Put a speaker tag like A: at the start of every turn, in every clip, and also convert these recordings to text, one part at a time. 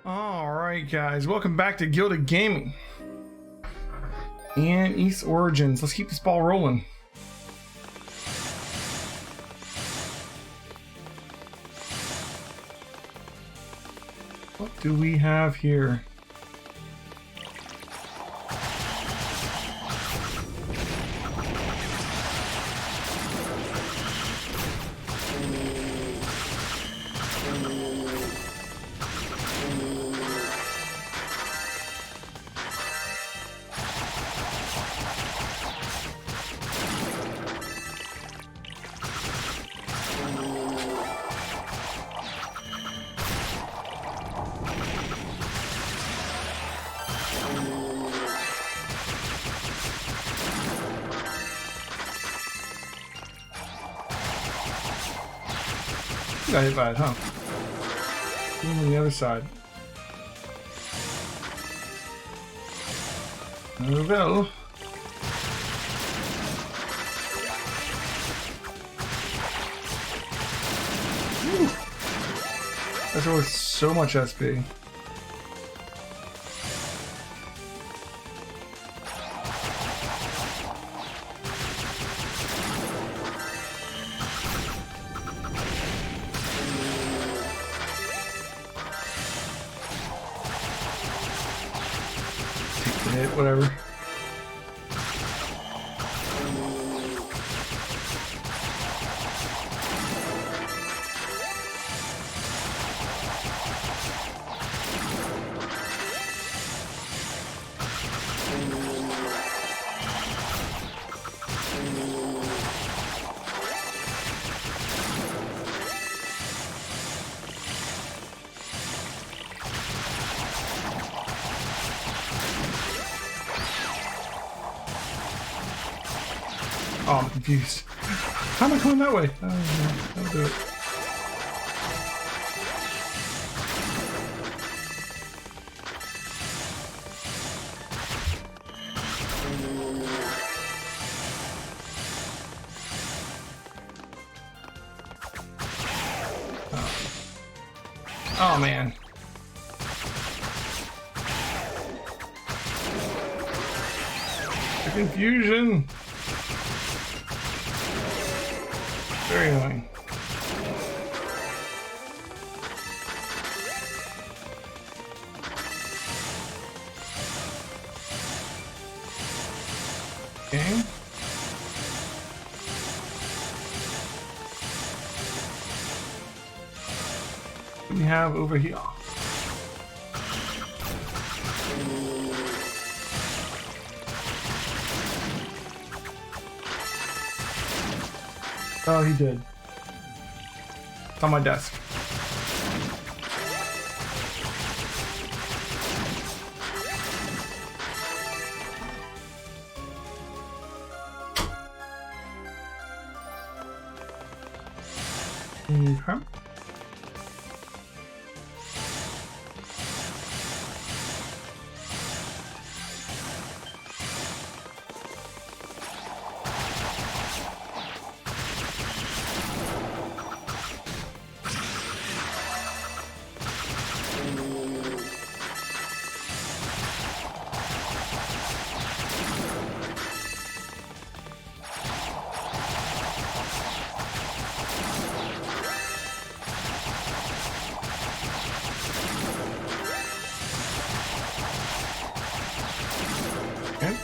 A: Alright guys, welcome back to Gilded Gaming and East Origins. Let's keep this ball rolling. What do we have here? Got hit by it, huh? On the other side. There we go. Whew. That's worth so much SP. Whatever. Oh, I'm confused. How am I going that way? Oh, no, I'll do it. Oh man. The confusion. Very annoying. Okay. What do we have over here? Oh, he did. It's on my desk. Okay. Okay.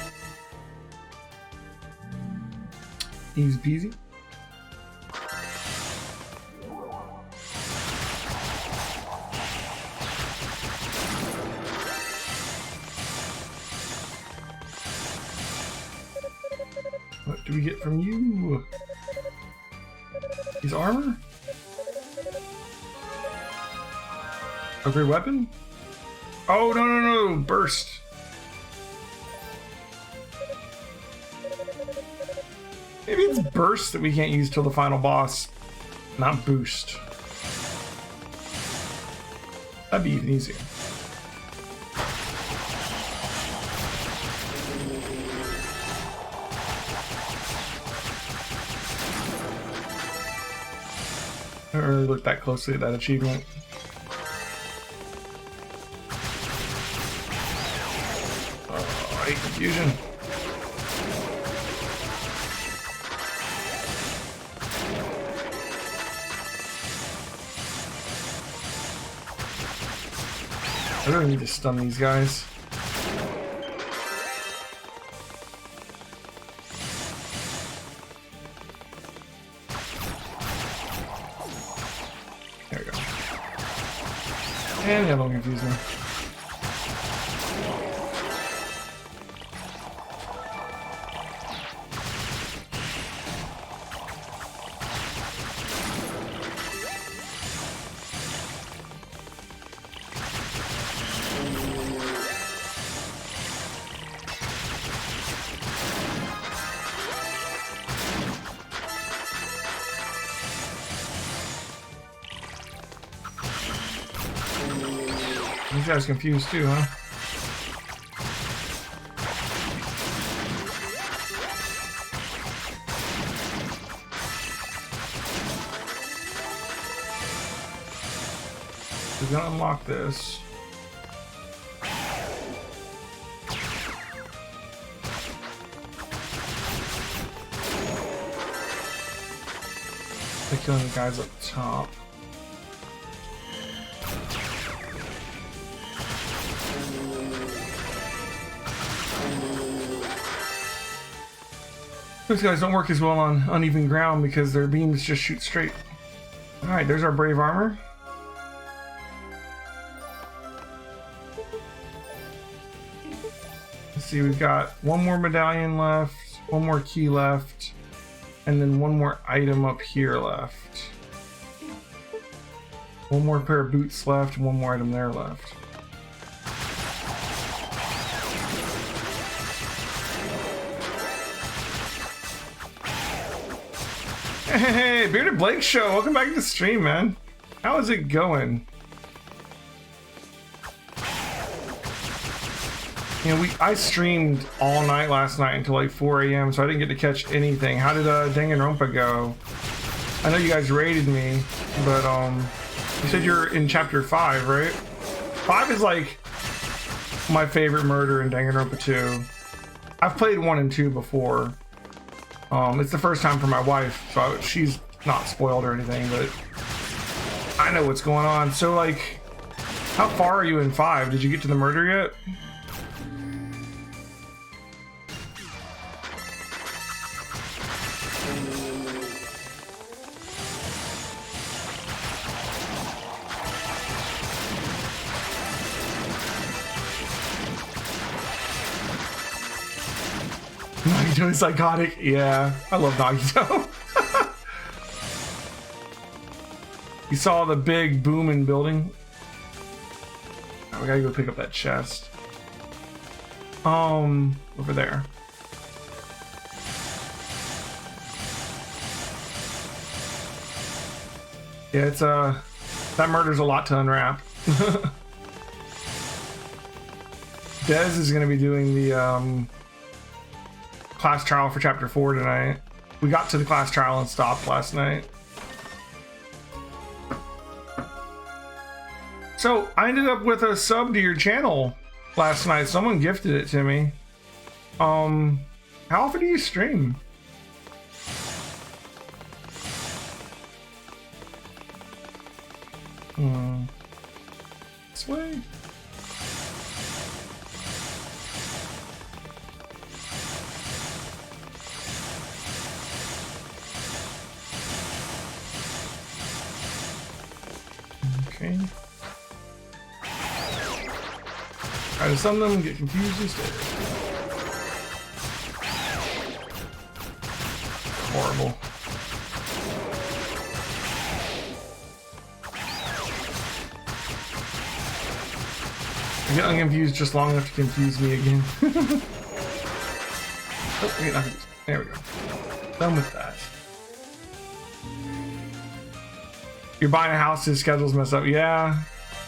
A: Easy peasy. What do we get from you? His armor? A great weapon? Oh, no, burst. Maybe it's burst that we can't use till the final boss, not boost. That'd be even easier. I don't really look that closely at that achievement. I hate confusion. I really need to stun these guys. There we go. And yeah, don't confuse me. These guys confused too, huh? We're gonna unlock this. They're killing the guys up top. Those guys don't work as well on uneven ground because their beams just shoot straight. Alright, there's our brave armor. Let's see, we've got one more medallion left, one more key left, and then one more item up here left. One more pair of boots left, and one more item there left. Hey, Bearded Blake Show, welcome back to the stream, man. How is it going? You know, I streamed all night last night until like 4 AM, so I didn't get to catch anything. How did Danganronpa go? I know you guys rated me, but you said you're in chapter 5, right? 5 is like my favorite murder in Danganronpa 2. I've played 1 and 2 before. It's the first time for my wife, so she's not spoiled or anything, but I know what's going on. So, like, how far are you in 5? Did you get to the murder yet? Nagito is psychotic. Yeah, I love Nagito. You saw the big booming building? Oh, we gotta go pick up that chest. Over there. Yeah, it's that murder's a lot to unwrap. Dez is gonna be doing the class trial for chapter 4 tonight. We got to the class trial and stopped last night. So I ended up with a sub to your channel last night. Someone gifted it to me. How often do you stream? This way? Okay. Try to stun them, get confused instead. Horrible. I get unconfused just long enough to confuse me again. Oh, wait, there we go. Done with that. You're buying a house, his schedule's messed up. Yeah,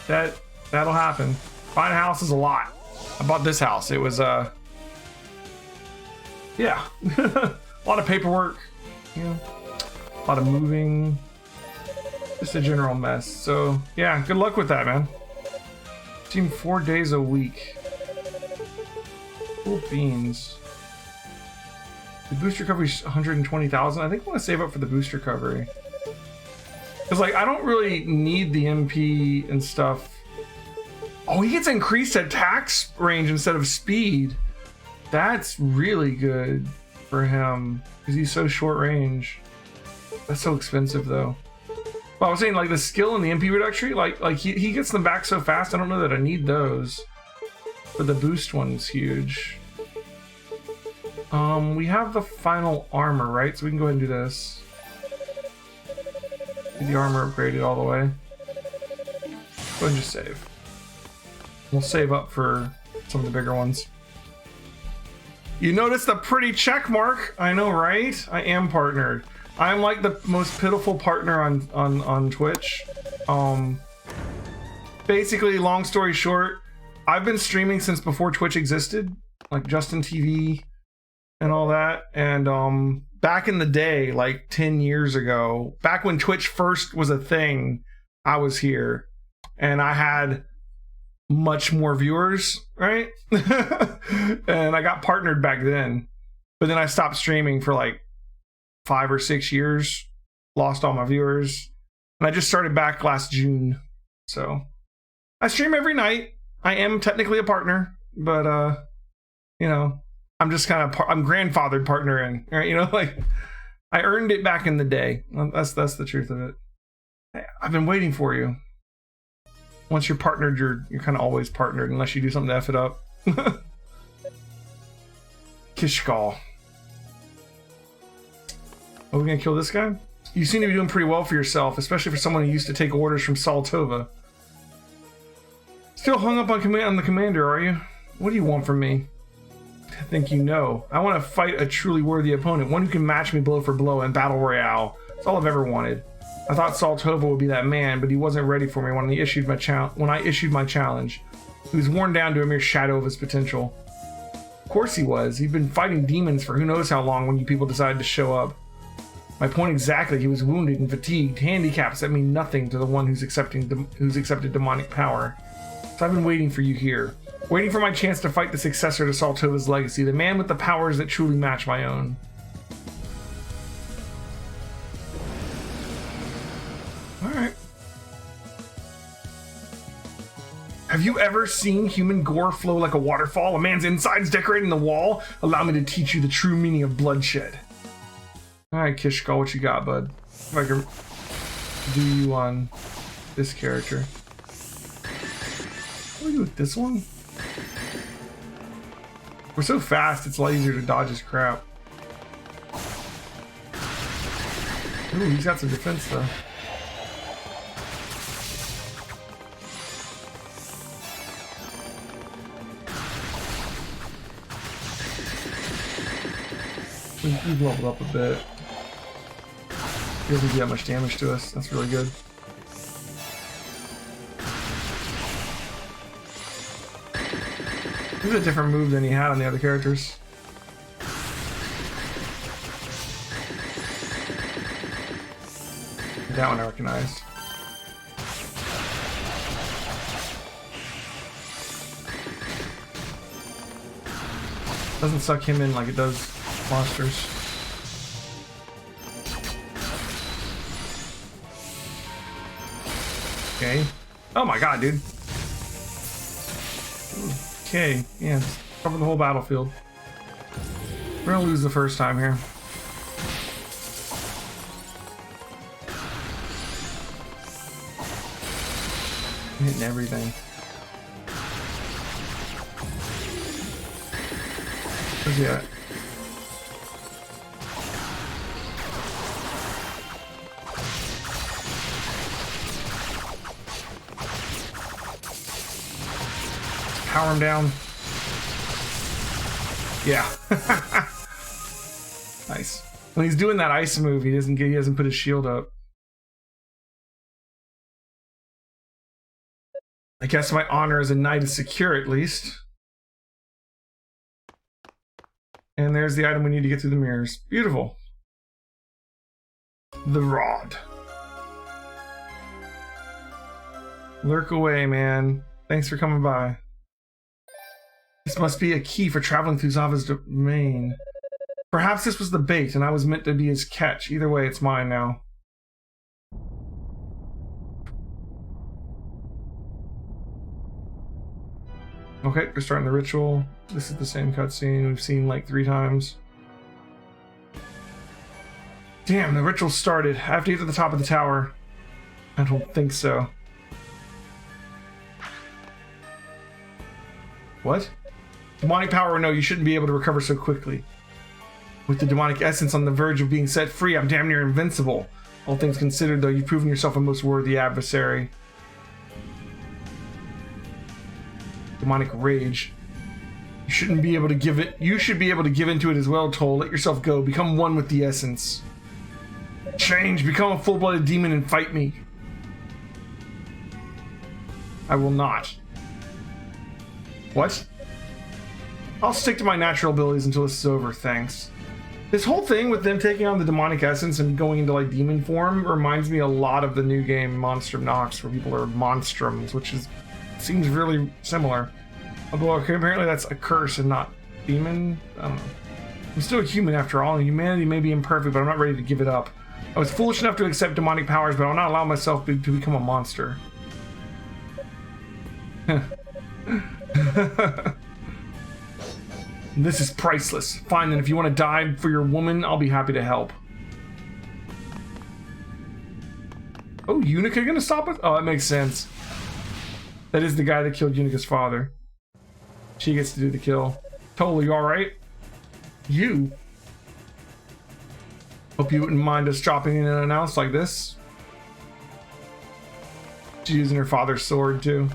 A: that'll happen. Buying a house is a lot. I bought this house. It was yeah, a lot of paperwork, you know, a lot of moving, just a general mess. So yeah, good luck with that, man. Team 4 days a week. Cool beans. The boost recovery is 120,000. I think I want to save up for the boost recovery. Because, like, I don't really need the MP and stuff. Oh, he gets increased attack range instead of speed. That's really good for him. Because he's so short range. That's so expensive, though. Well, I was saying, like, the skill and the MP reduction, like he gets them back so fast, I don't know that I need those. But the boost one's huge. We have the final armor, right? So we can go ahead and do this. Get the armor upgraded all the way. Go ahead and just save. We'll save up for some of the bigger ones. You notice the pretty check mark? I know, right? I am partnered. I'm like the most pitiful partner on Twitch. Basically, long story short, I've been streaming since before Twitch existed, like Justin TV and all that. And back in the day, like 10 years ago, back when Twitch first was a thing, I was here and I had much more viewers, right? And I got partnered back then, but then I stopped streaming for like 5 or 6 years, lost all my viewers, and I just started back last June. So I stream every night. I am technically a partner, but you know, I'm just kind of I'm grandfathered partner in, right? You know, like I earned it back in the day. That's the truth of it. I've been waiting for you. Once you're partnered, you're kind of always partnered unless you do something to F it up. Kishkal. Are we gonna kill this guy? You seem to be doing pretty well for yourself, especially for someone who used to take orders from Saltova. Still hung up on the commander, are you? What do you want from me? I think you know. I want to fight a truly worthy opponent, one who can match me blow for blow in Battle Royale. That's all I've ever wanted. I thought Saltova would be that man, but he wasn't ready for me when I issued my challenge. He was worn down to a mere shadow of his potential. Of course he was. He'd been fighting demons for who knows how long when you people decided to show up. My point exactly. He was wounded and fatigued, handicaps that mean nothing to the one who's accepted demonic power. So I've been waiting for you here, waiting for my chance to fight the successor to Saltova's legacy, the man with the powers that truly match my own. Alright. Have you ever seen human gore flow like a waterfall? A man's insides decorating the wall? Allow me to teach you the true meaning of bloodshed. Alright, Kishkal, what you got, bud? If I can do you on this character. What do we do with this one? We're so fast, it's a lot easier to dodge his crap. Ooh, he's got some defense, though. We've leveled up a bit. He doesn't do that much damage to us. That's really good. This is a different move than he had on the other characters. That one I recognize. Doesn't suck him in like it does monsters. Okay. Oh my god, dude. Okay, yeah, cover the whole battlefield. We're gonna lose the first time here. I'm hitting everything. Where's he at? Power him down. Yeah. Nice. When he's doing that ice move, he doesn't put his shield up. I guess my honor as a knight is secure at least. And there's the item we need to get through the mirrors. Beautiful. The rod. Lurk away, man. Thanks for coming by. This must be a key for traveling through Zava's domain. Perhaps this was the bait, and I was meant to be his catch. Either way, it's mine now. Okay, we're starting the ritual. This is the same cutscene we've seen like 3 times. Damn, the ritual started. I have to get to the top of the tower. I don't think so. What? Demonic power? No, you shouldn't be able to recover so quickly. With the demonic essence on the verge of being set free, I'm damn near invincible. All things considered, though, you've proven yourself a most worthy adversary. Demonic rage. You shouldn't be able to give it. You should be able to give into it as well, Toal. Let yourself go. Become one with the essence. Change. Become a full-blooded demon and fight me. I will not. What? I'll stick to my natural abilities until this is over, thanks. This whole thing with them taking on the demonic essence and going into like demon form reminds me a lot of the new game Monstrum Nox, where people are monstrums, which seems really similar. Although okay, apparently that's a curse and not demon. I don't know. I'm still a human after all, and humanity may be imperfect, but I'm not ready to give it up. I was foolish enough to accept demonic powers, but I'll not allow myself to become a monster. This is priceless. Fine, then if you want to die for your woman, I'll be happy to help. Oh, Unica gonna stop us? Oh, that makes sense. That is the guy that killed Unica's father. She gets to do the kill. Toal, you alright? You? Hope you wouldn't mind us dropping in unannounced like this. She's using her father's sword, too.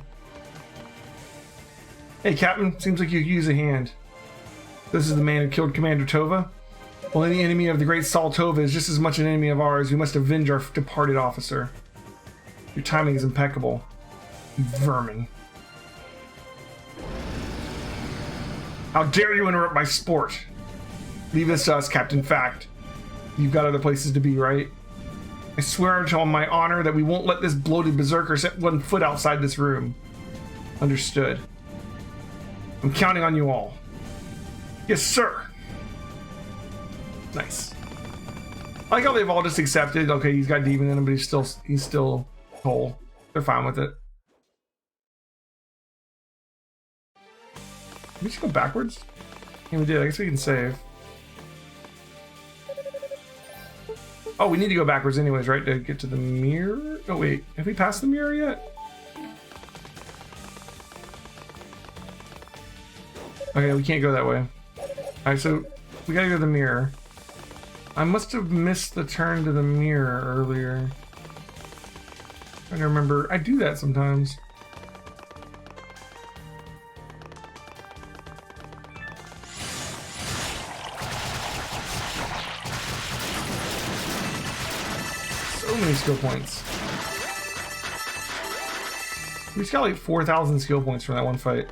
A: Hey, Captain. Seems like you could use a hand. This is the man who killed Commander Tova? Well, any enemy of the great Saul Tova is just as much an enemy of ours. We must avenge our departed officer. Your timing is impeccable. You vermin. How dare you interrupt my sport? Leave this to us, Captain Fact. You've got other places to be, right? I swear on my honor that we won't let this bloated berserker set 1 foot outside this room. Understood. I'm counting on you all. Yes, sir. Nice. I like how they've all just accepted. Okay, he's got demon in him, but he's still whole. They're fine with it. Did we just go backwards? Yeah, we did. I guess we can save. Oh, we need to go backwards anyways, right? To get to the mirror? Oh, wait. Have we passed the mirror yet? Okay, we can't go that way. Alright, so we gotta go to the mirror. I must have missed the turn to the mirror earlier. I'm trying to remember. I do that sometimes. So many skill points. We just got like 4,000 skill points from that one fight.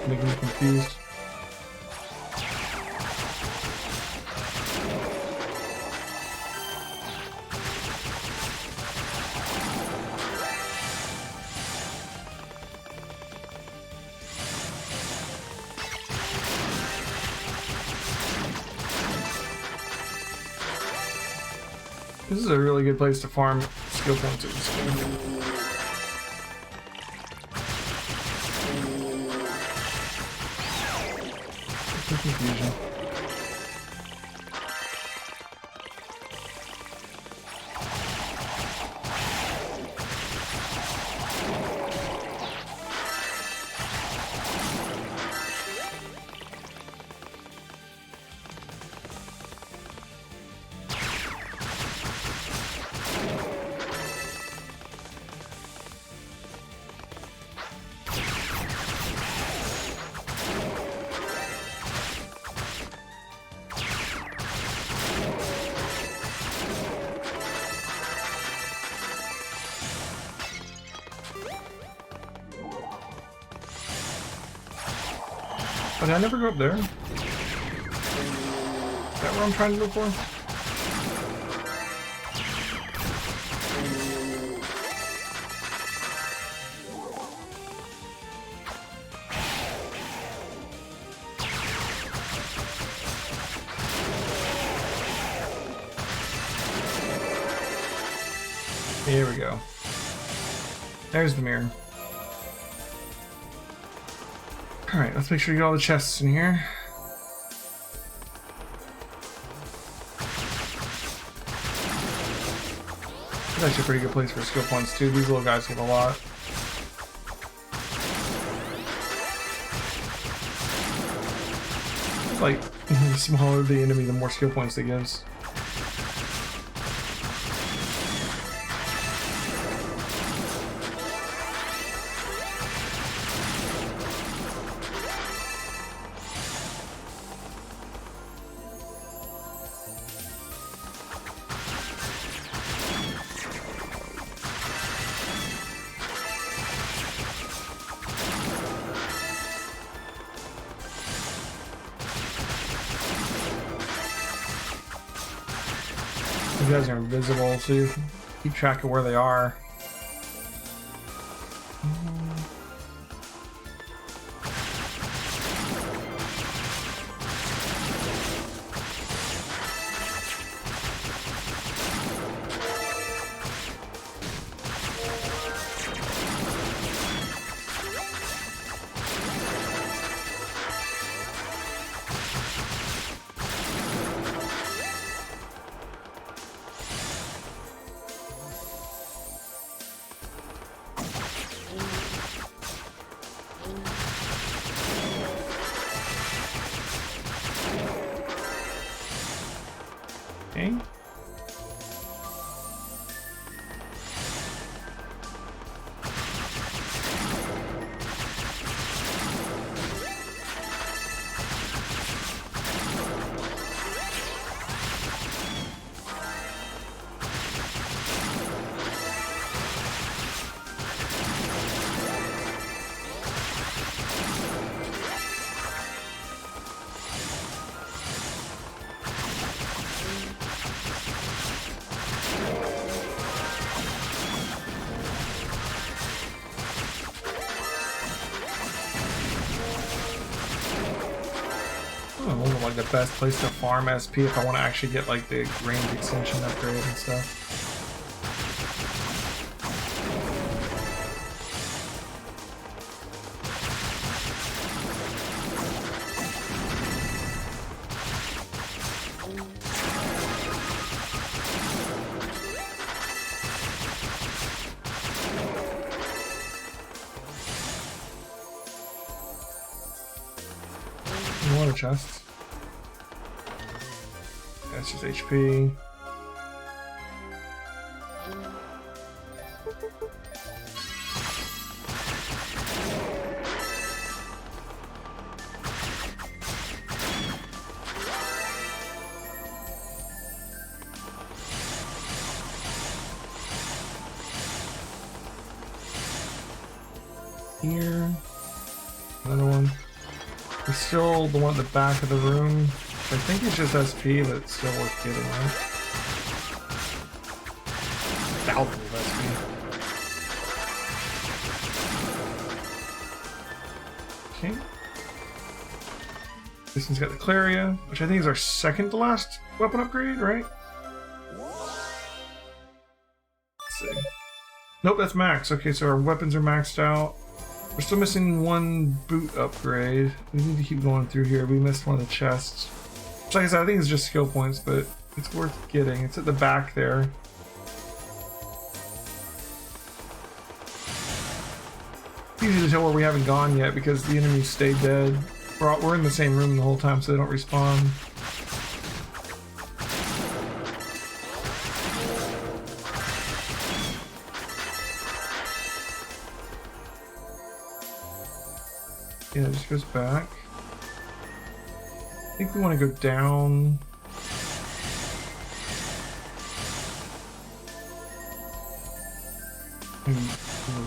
A: Making me confused. This is a really good place to farm skill points in this game. Confusion. But I never go up there. Is that where I'm trying to go for? Here we go. There's the mirror. Alright, let's make sure you get all the chests in here. It's actually a pretty good place for skill points too. These little guys give a lot. It's like, the smaller the enemy, the more skill points it gives. You guys are invisible, so you keep track of where they are. Okay. Like the best place to farm SP if I want to actually get like the range extension upgrade and stuff. A lot of chests. That's just HP. Here. Another one. There's still the one at the back of the room. I think it's just SP, but it's still worth getting, right? Thousands of SP. Okay. This one's got the Claria, which I think is our second to last weapon upgrade, right? Let's see. Nope, that's max. Okay, so our weapons are maxed out. We're still missing one boot upgrade. We need to keep going through here. We missed one of the chests. Which, like I said, I think it's just skill points, but it's worth getting. It's at the back there. It's easy to tell where we haven't gone yet because the enemies stay dead. We're in the same room the whole time, so they don't respawn. Yeah, it just goes back. I think we want to go down.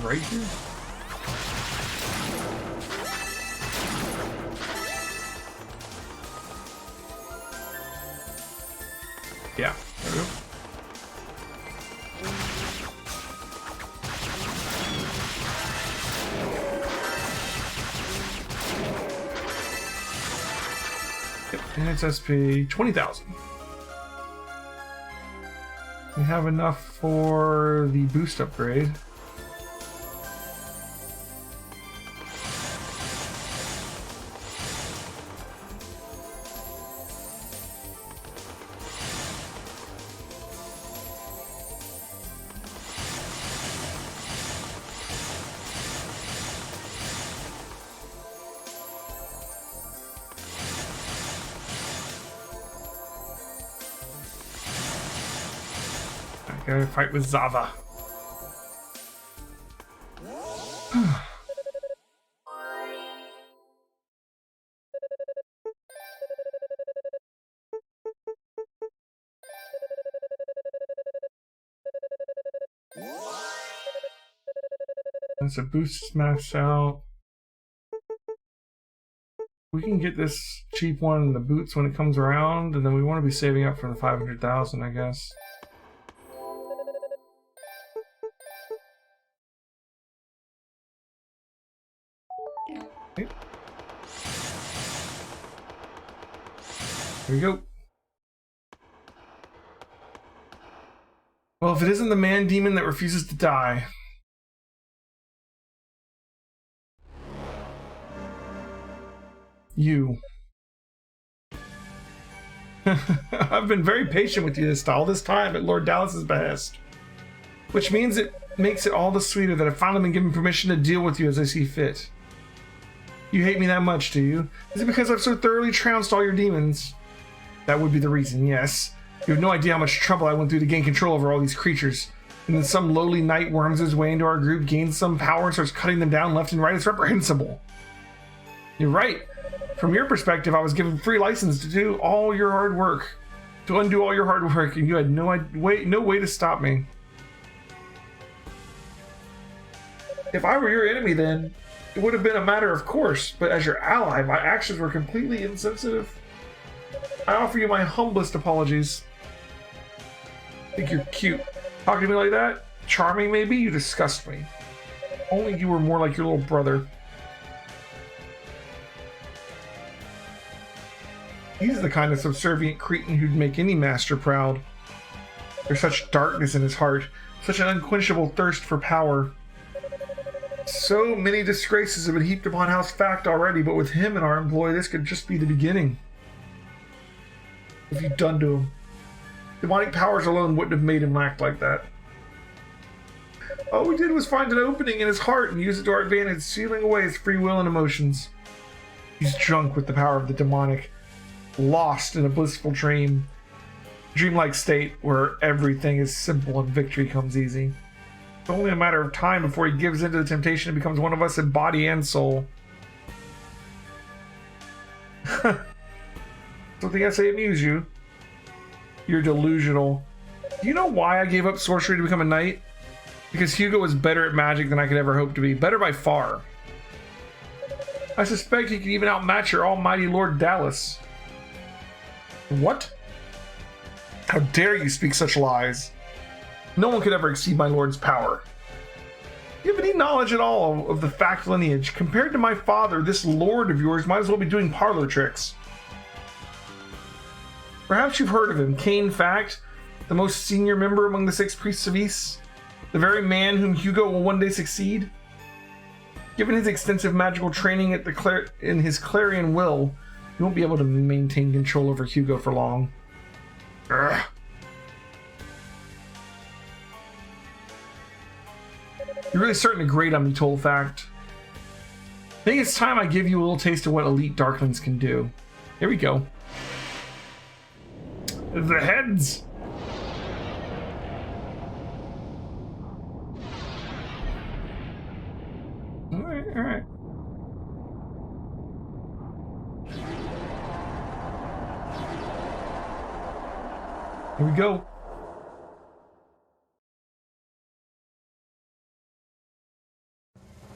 A: Right here? Yeah, there we go. Yep, and it's SP 20,000. We have enough for the boost upgrade. Gotta fight with Zava. That's a boost smash out. We can get this cheap one in the boots when it comes around, and then we want to be saving up for the 500,000, I guess. Okay. There we go. Well, if it isn't the man demon that refuses to die. You. I've been very patient with you all this time at Lord Dallas's behest. Which means it makes it all the sweeter that I've finally been given permission to deal with you as I see fit. You hate me that much, do you? Is it because I've so thoroughly trounced all your demons? That would be the reason, yes. You have no idea how much trouble I went through to gain control over all these creatures. And then some lowly knight worms his way into our group, gains some power, and starts cutting them down left and right. It's reprehensible. You're right. From your perspective, I was given free license to do all your hard work. To undo all your hard work, and you had no way to stop me. If I were your enemy then, it would have been a matter of course, but as your ally, my actions were completely insensitive. I offer you my humblest apologies. I think you're cute. Talking to me like that? Charming, maybe? You disgust me. Only you were more like your little brother. He's the kind of subservient cretin who'd make any master proud. There's such darkness in his heart, such an unquenchable thirst for power. So many disgraces have been heaped upon House Fact already, but with him in our employ, this could just be the beginning. What have you done to him? Demonic powers alone wouldn't have made him act like that. All we did was find an opening in his heart and use it to our advantage, sealing away his free will and emotions. He's drunk with the power of the demonic, lost in a blissful dreamlike state where everything is simple and victory comes easy. It's only a matter of time before he gives in to the temptation and becomes one of us in body and soul. Something I say amuse you? You're delusional. Do you know why I gave up sorcery to become a knight? Because Hugo was better at magic than I could ever hope to be. Better by far. I suspect he could even outmatch your almighty Lord Dallas. What? How dare you speak such lies? No one could ever exceed my lord's power. Do you have any knowledge at all of the Fact lineage? Compared to my father, this lord of yours might as well be doing parlor tricks. Perhaps you've heard of him, Cain Fact, the most senior member among the 6 priests of Ys, the very man whom Hugo will one day succeed. Given his extensive magical training at in his clarion will, he won't be able to maintain control over Hugo for long. Ugh. You're really starting to grate on me, Toal Fact. I think it's time I give you a little taste of what elite Darklings can do. Here we go. The heads! Alright, alright. Here we go.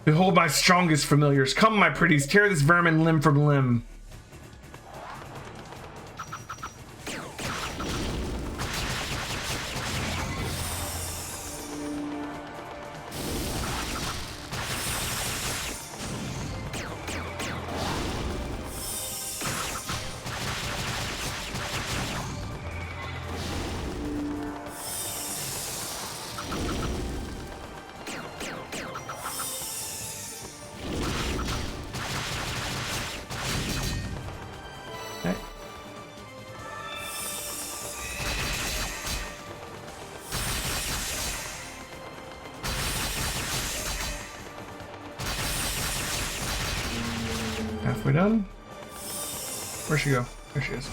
A: Behold my strongest familiars. Come, my pretties, tear this vermin limb from limb. Halfway done. Where'd she go? There she is.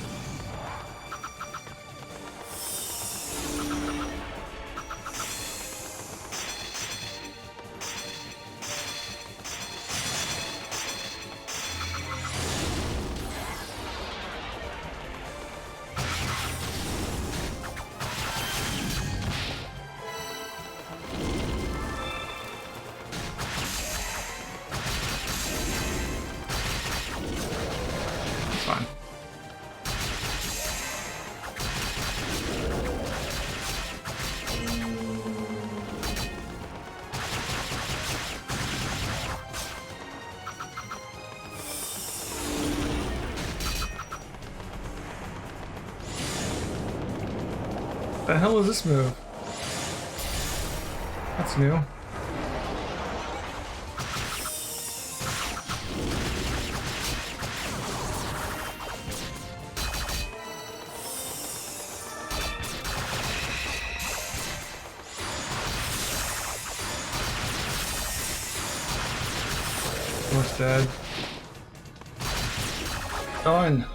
A: What the hell is this move? That's new. Almost dead. Done.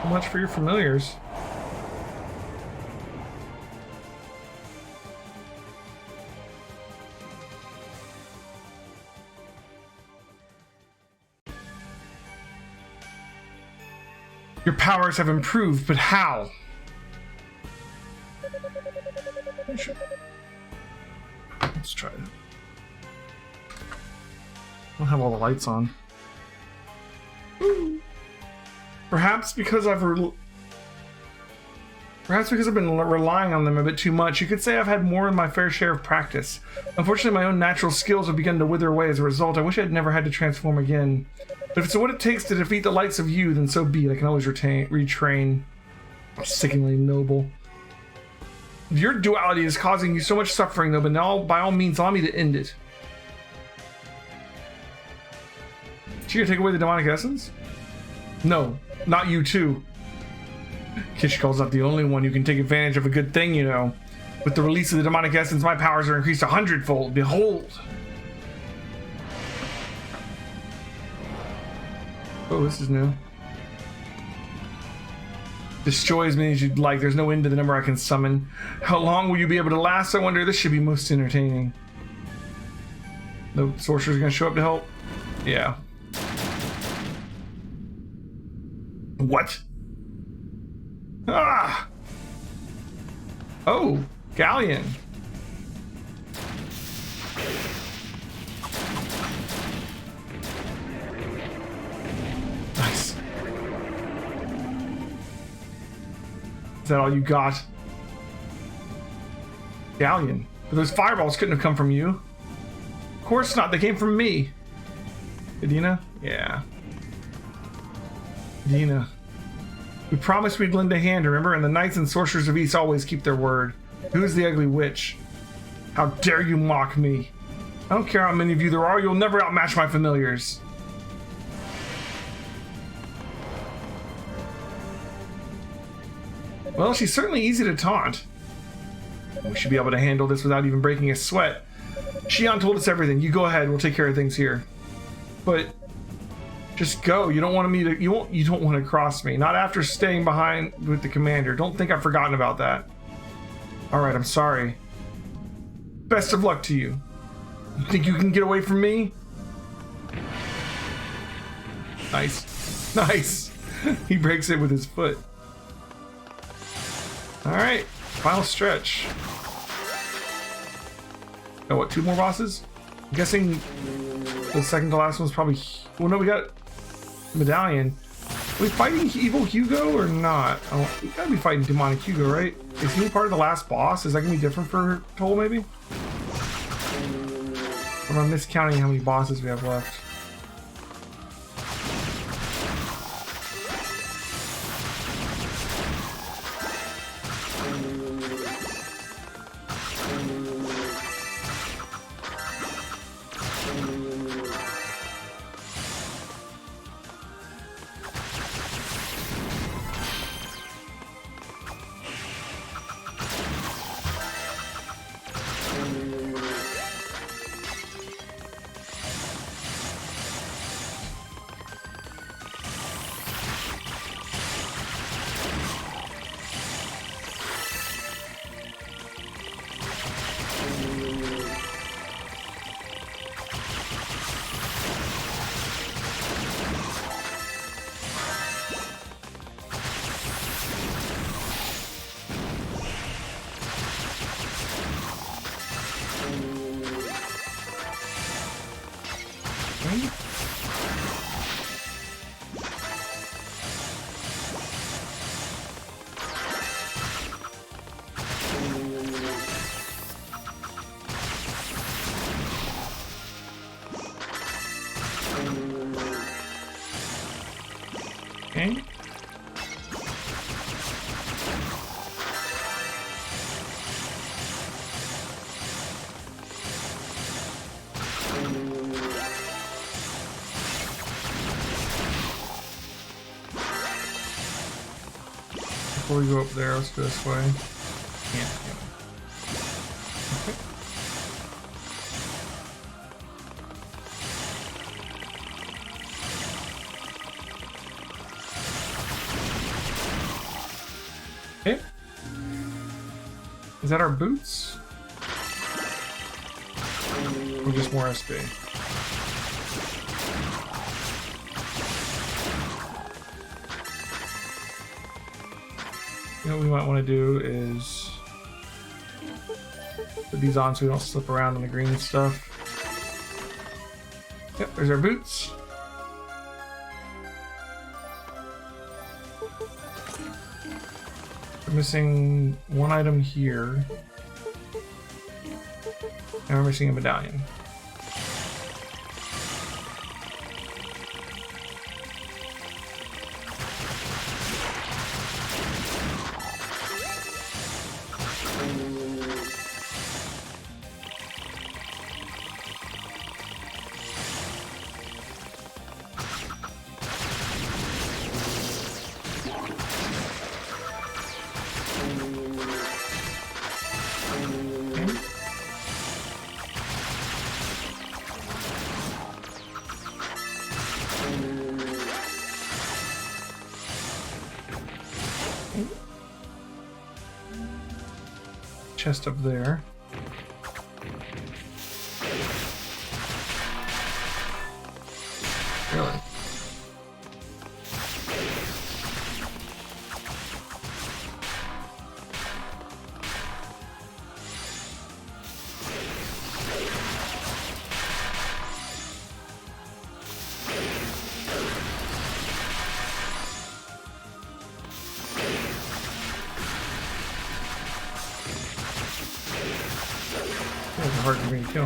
A: Much for your familiars. Your powers have improved, but how? Let's try it. I don't have all the lights on. Perhaps because I've been relying on them a bit too much. You could say I've had more than my fair share of practice. Unfortunately, my own natural skills have begun to wither away as a result. I wish I had never had to transform again. But if it's what it takes to defeat the likes of you, then so be it. I can always retrain. Sickeningly noble. Your duality is causing you so much suffering, though, but now, by all means, allow me to end it. Is she gonna take away the demonic essence? No. Not you too. Kishkol's not the only one who can take advantage of a good thing, you know. With the release of the demonic essence, my powers are increased 100-fold. Behold! Oh, this is new. Destroy as many as you'd like. There's no end to the number I can summon. How long will you be able to last? I wonder. This should be most entertaining. The sorcerer's gonna show up to help? Yeah. What? Ah! Oh, Galleon. Nice. Is that all you got? Galleon. But those fireballs couldn't have come from you. Of course not, they came from me. Adina? Yeah. Adina. We promised we'd lend a hand, remember? And the knights and sorcerers of East always keep their word. Who's the ugly witch? How dare you mock me? I don't care how many of you there are, you'll never outmatch my familiars. Well, she's certainly easy to taunt. We should be able to handle this without even breaking a sweat. Shion told us everything. You go ahead, we'll take care of things here. But just go. You don't want me to. You don't want to cross me. Not after staying behind with the commander. Don't think I've forgotten about that. All right, I'm sorry. Best of luck to you. You think you can get away from me? Nice, nice. He breaks it with his foot. All right, final stretch. Oh, what? 2 more bosses? I'm guessing the second to last one's probably. Well, no, we got Medallion. Are we fighting Evil Hugo or not? Oh, we gotta be fighting Demonic Hugo, right? Is he part of the last boss? Is that gonna be different for Toal, maybe? Or am I miscounting how many bosses we have left? before we go up there, let's go this way. Yeah. Okay. Okay. Is that our boots? Or just more SP? You know what we might want to do is put these on so we don't slip around in the green stuff. Yep, there's our boots. We're missing one item here. And we're missing a medallion. Chest up there. Really? It's hard for me to kill.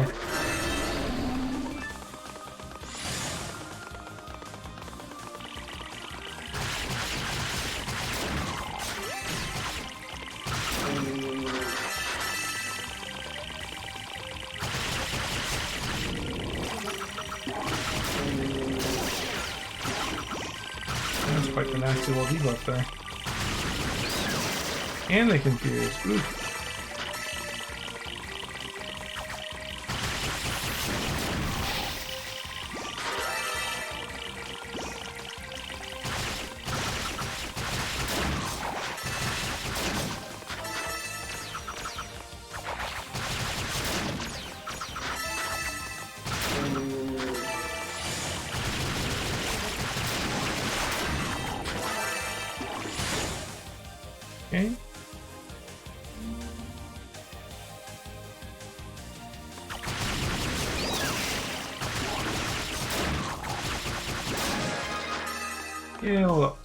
A: That's quite the nasty little debuff there. And they confuse. Oof. Okay. Yeah, look.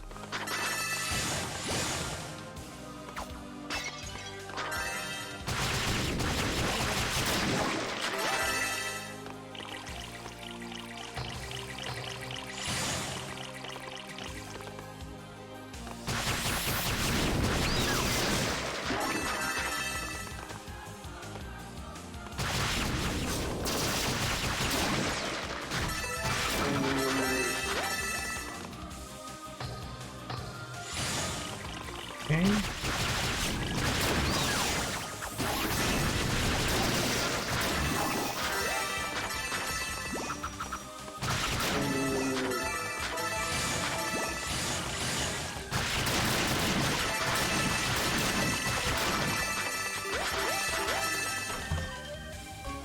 A: Okay.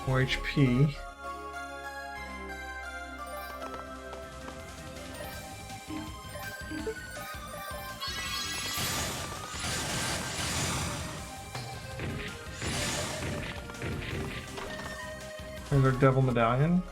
A: More HP. There's our devil medallion.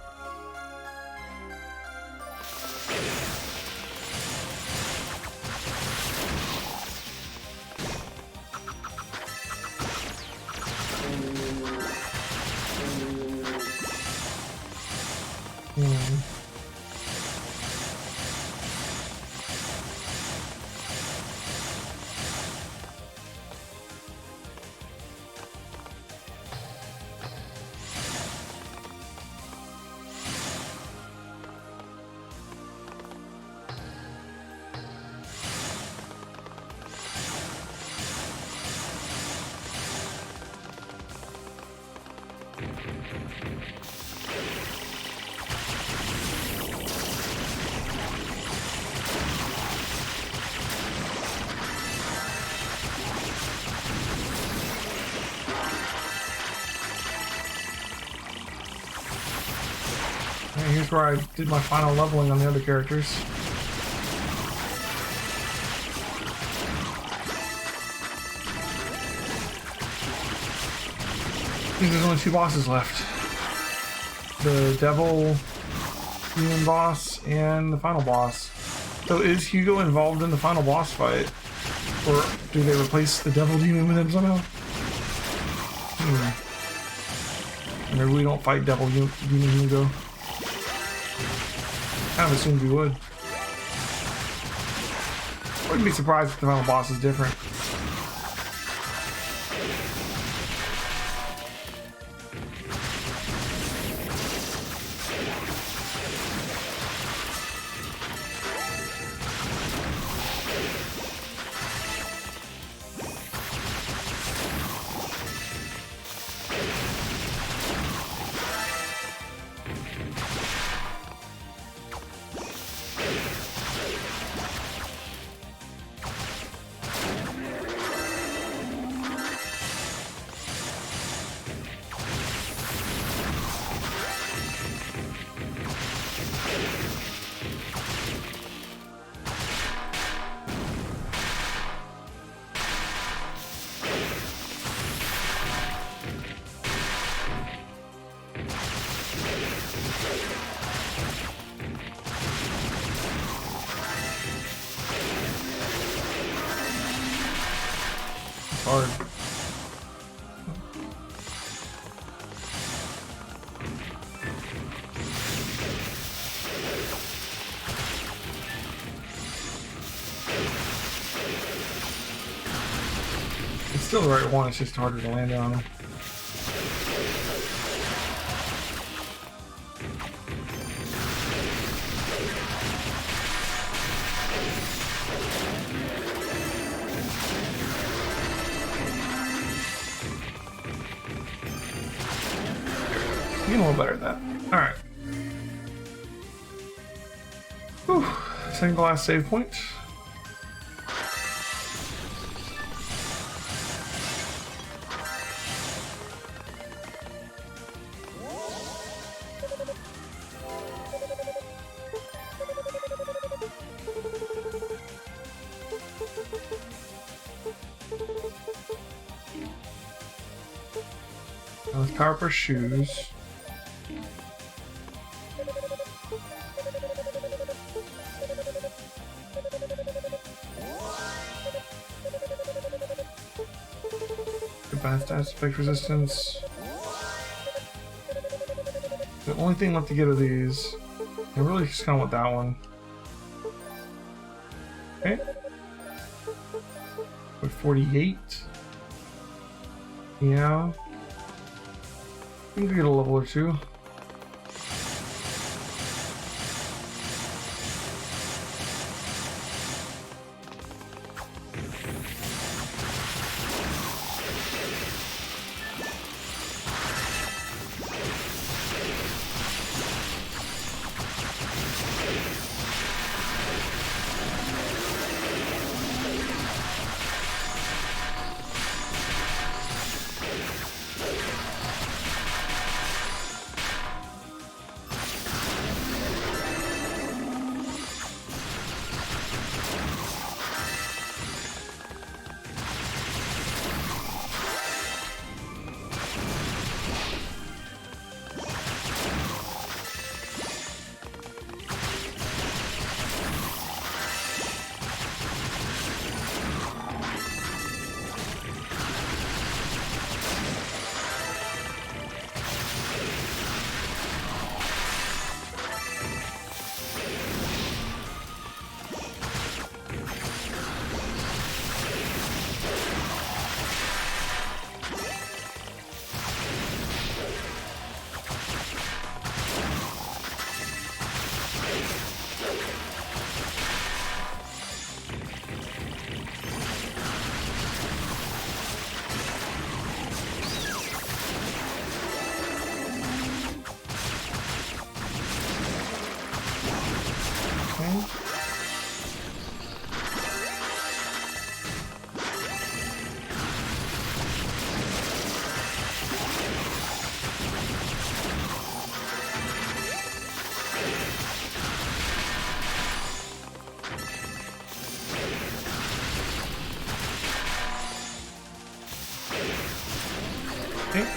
A: where I did my final leveling on the other characters. I think there's only 2 bosses left. The devil demon boss and the final boss. So is Hugo involved in the final boss fight? Or do they replace the devil demon with him somehow? Maybe we don't fight devil demon Hugo. Kind of assumed we would. Wouldn't be surprised if the final boss is different. Hard. It's still the right one, it's just harder to land on him. Getting a little better at that. Alright. Whew. Second to last save point. Now let's power up our shoes. Advanced aspect resistance. The only thing left to get are these. I really just kind of want that one. Okay. With 48. Yeah. I think we get a level or 2. Okay.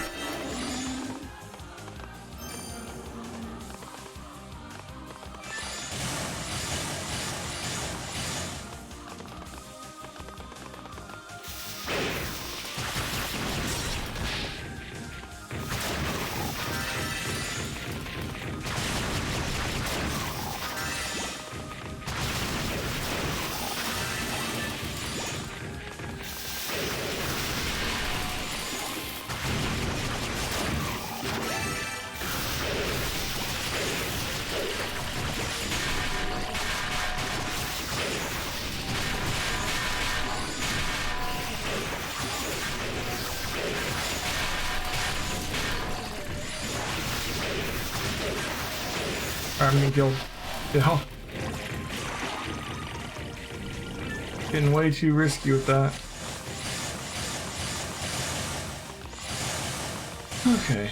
A: I'm getting killed. Yeah. Getting way too risky with that. Okay.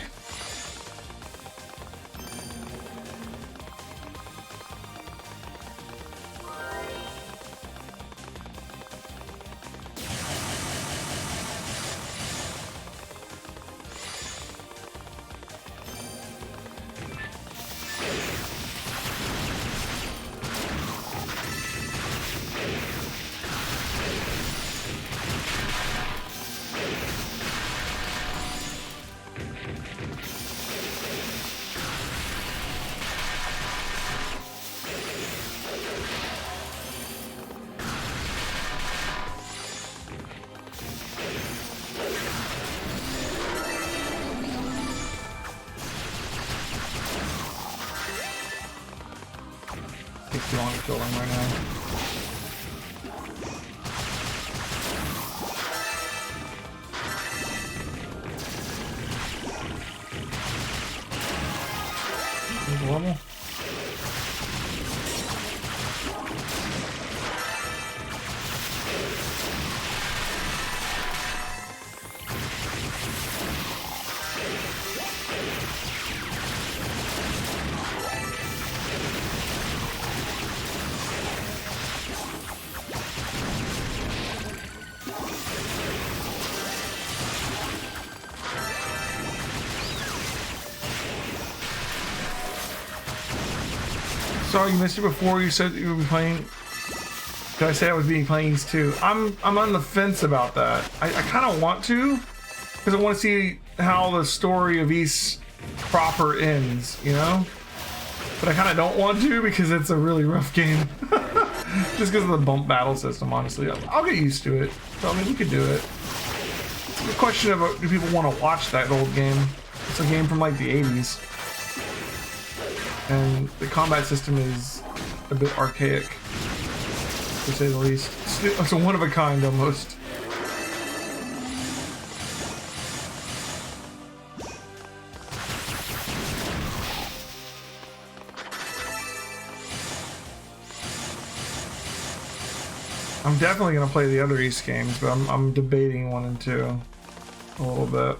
A: Takes too long to kill him right now. Level. Sorry you missed it before. You said you would be playing. Did I say I was being planes too? I'm on the fence about that. I kind of want to, because I want to see how the story of East proper ends, you know? But I kind of don't want to because it's a really rough game. Just because of the bump battle system, honestly. I'll get used to it. So, I mean, we could do it. It's a question of do people want to watch that old game? It's a game from like the 80s. And the combat system is a bit archaic, to say the least. It's a one of a kind almost. I'm definitely gonna play the other East games, but I'm debating 1 and 2 a little bit.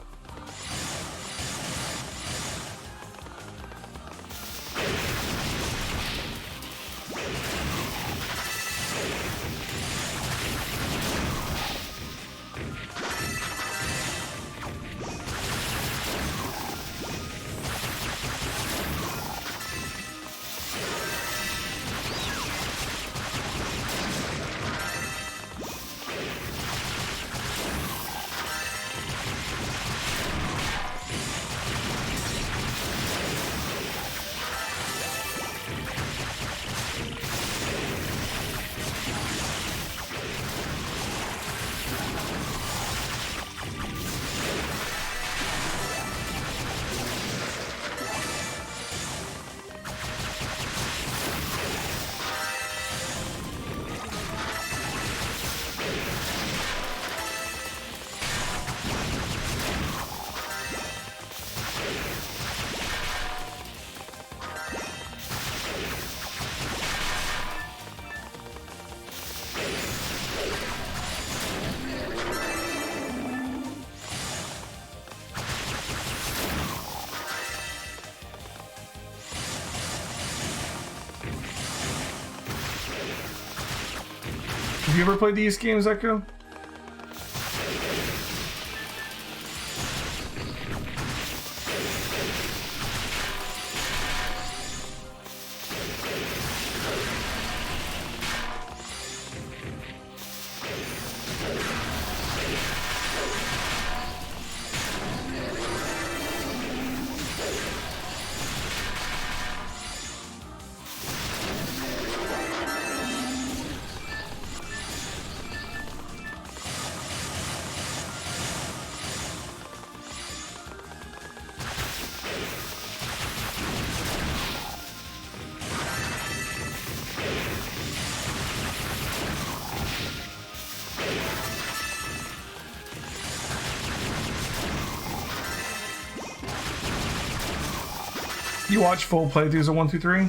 A: Have you ever played these games, Echo? You watch full playthroughs of 1, 2, 3?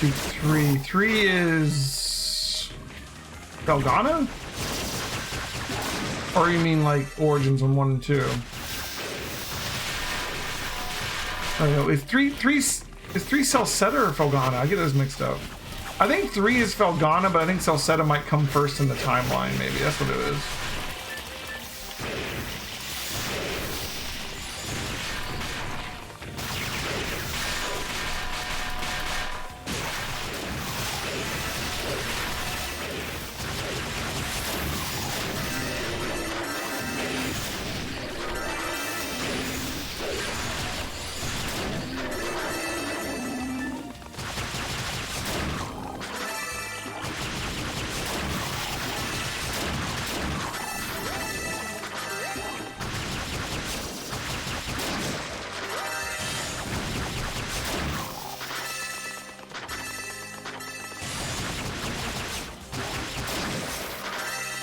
A: 2, 3. 3 is Felghana? Or you mean like Origins on 1 and 2? I don't know. Is 3 Celceta or Felghana? I get those mixed up. I think 3 is Felghana, but I think Celceta might come first in the timeline, maybe. That's what it is.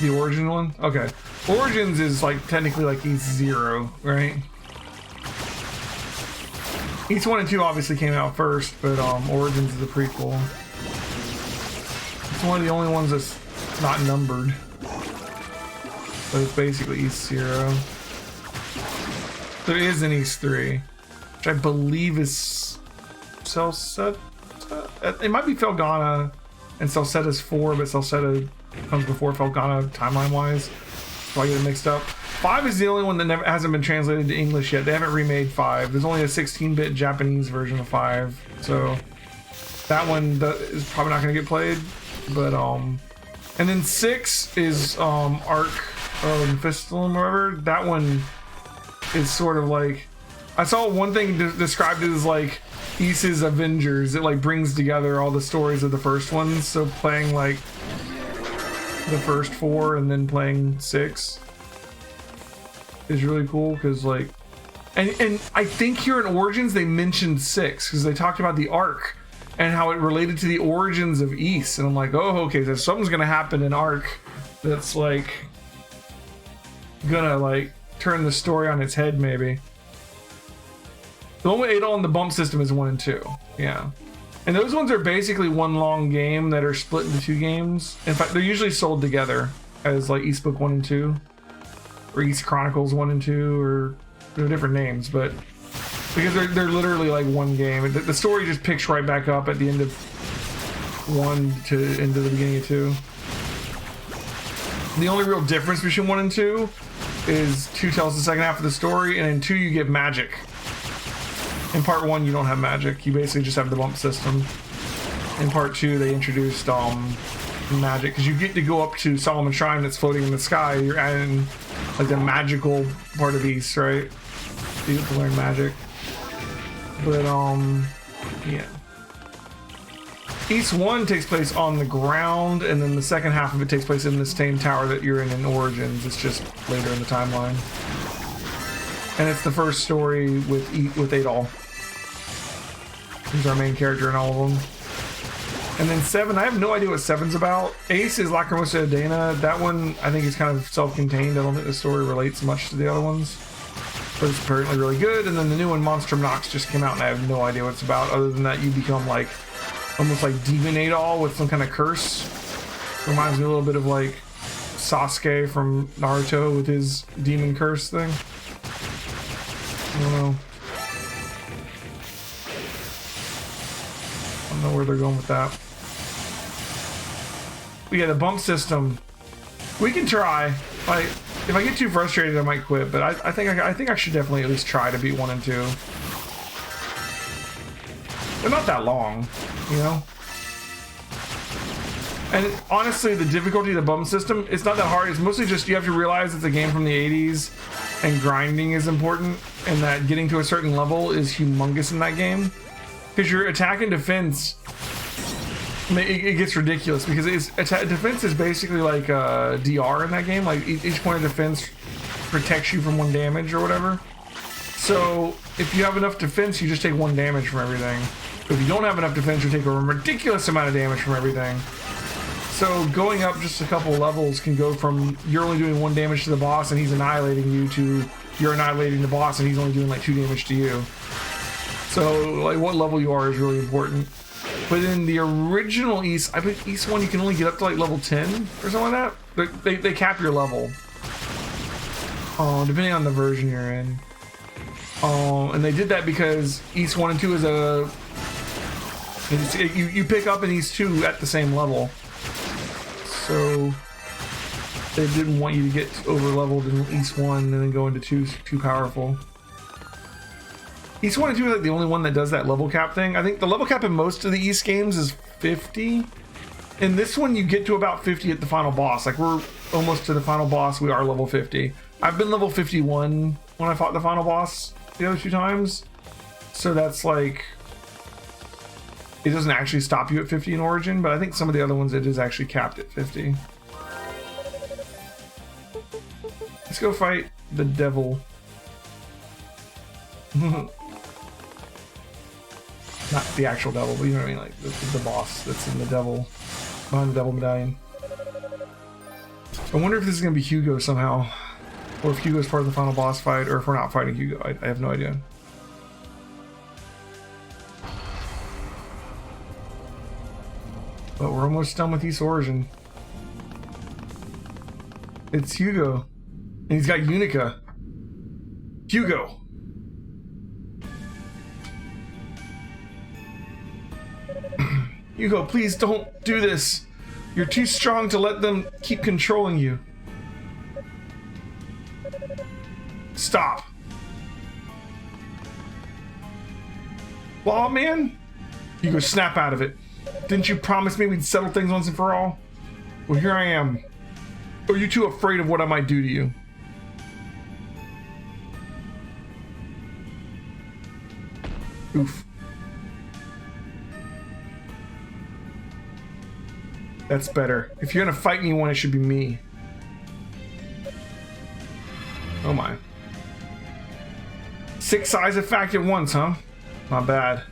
A: The Origin one? Okay. Origins is like technically like East 0, right? East 1 and 2 obviously came out first, but Origins is the prequel. It's one of the only ones that's not numbered. But it's basically East 0. There is an East 3, which I believe is Celceta. It might be Felghana and Celceta's 4, but Celceta comes before Felghana timeline wise, so I get it mixed up. 5 is the only one that hasn't been translated to English yet. They haven't remade 5. There's only a 16-bit Japanese version of 5, so that one is probably not going to get played. But and then 6 is Arc Fistilum or whatever. That one is sort of like, I saw one thing described it as like Ys's Avengers. It like brings together all the stories of the first ones, so playing like the first 4 and then playing 6 is really cool, because like and I think here in Origins they mentioned 6 because they talked about the Arc and how it related to the origins of Ys, and I'm like, oh, okay, so something's gonna happen in Arc that's like gonna like turn the story on its head. Maybe the one with Adol and the bump system is 1 and 2. Yeah. And those ones are basically one long game that are split into 2 games. In fact, they're usually sold together as like East Book 1 and 2, or East Chronicles 1 and 2, or they're different names, but because they're literally like one game. The story just picks right back up at the end of 1 to into the beginning of 2. The only real difference between 1 and 2 is 2 tells the second half of the story, and in 2 you get magic. In part 1, you don't have magic. You basically just have the bump system. In part 2, they introduced magic, because you get to go up to Solomon Shrine that's floating in the sky. You're adding like the magical part of East, right? You get to learn magic. But yeah. East 1 takes place on the ground, and then the second half of it takes place in the same tower that you're in Origins. It's just later in the timeline. And it's the first story with Adol. He's our main character in all of them. And then 7, I have no idea what 7's about. Ace is Lacrimosa Dana. That one, I think, is kind of self-contained. I don't think the story relates much to the other ones. But it's apparently really good. And then the new one, Monstrum Nox, just came out, and I have no idea what it's about. Other than that, you become like, almost like Demon Adol with some kind of curse. Reminds me a little bit of like Sasuke from Naruto with his demon curse thing. I don't know. I don't know where they're going with that. But yeah, the bump system, we can try. Like, if I get too frustrated, I might quit. But I think I should definitely at least try to beat 1 and 2. They're not that long, you know. And honestly, the difficulty of the bump system, it's not that hard. It's mostly just you have to realize it's a game from the 80s, and grinding is important, and that getting to a certain level is humongous in that game. Because your attack and defense, it gets ridiculous, because defense is basically like a DR in that game. Like each point of defense protects you from 1 damage or whatever. So if you have enough defense, you just take 1 damage from everything. But if you don't have enough defense, you take a ridiculous amount of damage from everything. So going up just a couple levels can go from you're only doing 1 damage to the boss and he's annihilating you, to you're annihilating the boss and he's only doing like 2 damage to you. So like what level you are is really important. But in the original East, I think East 1 you can only get up to like level 10 or something like that. They cap your level. Depending on the version you're in. And they did that because East 1 and 2 is you pick up in East 2 at the same level. So they didn't want you to get over leveled in East 1 and then go into 2 too powerful. East 1 and 2 is like the only one that does that level cap thing. I think the level cap in most of the East games is 50. In this one, you get to about 50 at the final boss. Like, we're almost to the final boss. We are level 50. I've been level 51 when I fought the final boss the other 2 times. So that's like... It doesn't actually stop you at 50 in Origin, but I think some of the other ones it is actually capped at 50. Let's go fight the devil. Not the actual devil, but you know what I mean, like the boss that's in the devil, behind the devil medallion. I wonder if this is gonna be Hugo somehow, or if Hugo's part of the final boss fight, or if we're not fighting Hugo. I have no idea. But we're almost done with East Origin. It's Hugo, and he's got Unica. Hugo. Hugo, please don't do this. You're too strong to let them keep controlling you. Stop. Law man? Hugo, snap out of it. Didn't you promise me we'd settle things once and for all? Well, here I am. Are you too afraid of what I might do to you? Oof. That's better. If you're gonna fight anyone, it should be me. Oh my. 6 sides of fact at once, huh? Not bad.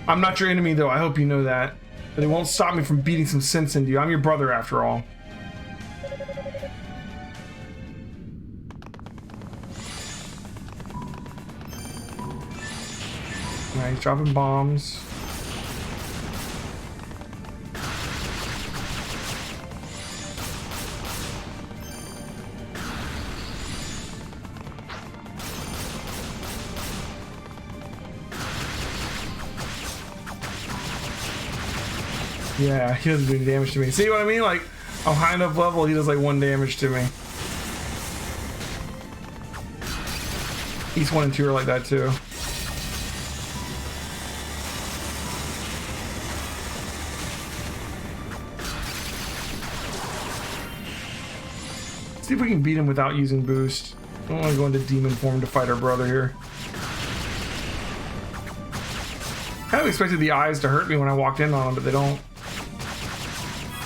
A: I'm not your enemy, though. I hope you know that. But it won't stop me from beating some sense into you. I'm your brother, after all. Alright, he's dropping bombs. Yeah, he doesn't do any damage to me. See what I mean? Like, I'm high enough level, he does like 1 damage to me. East 1 and 2 are like that too. See if we can beat him without using boost. I don't want to go into demon form to fight our brother here. Kind of expected the eyes to hurt me when I walked in on him, but they don't.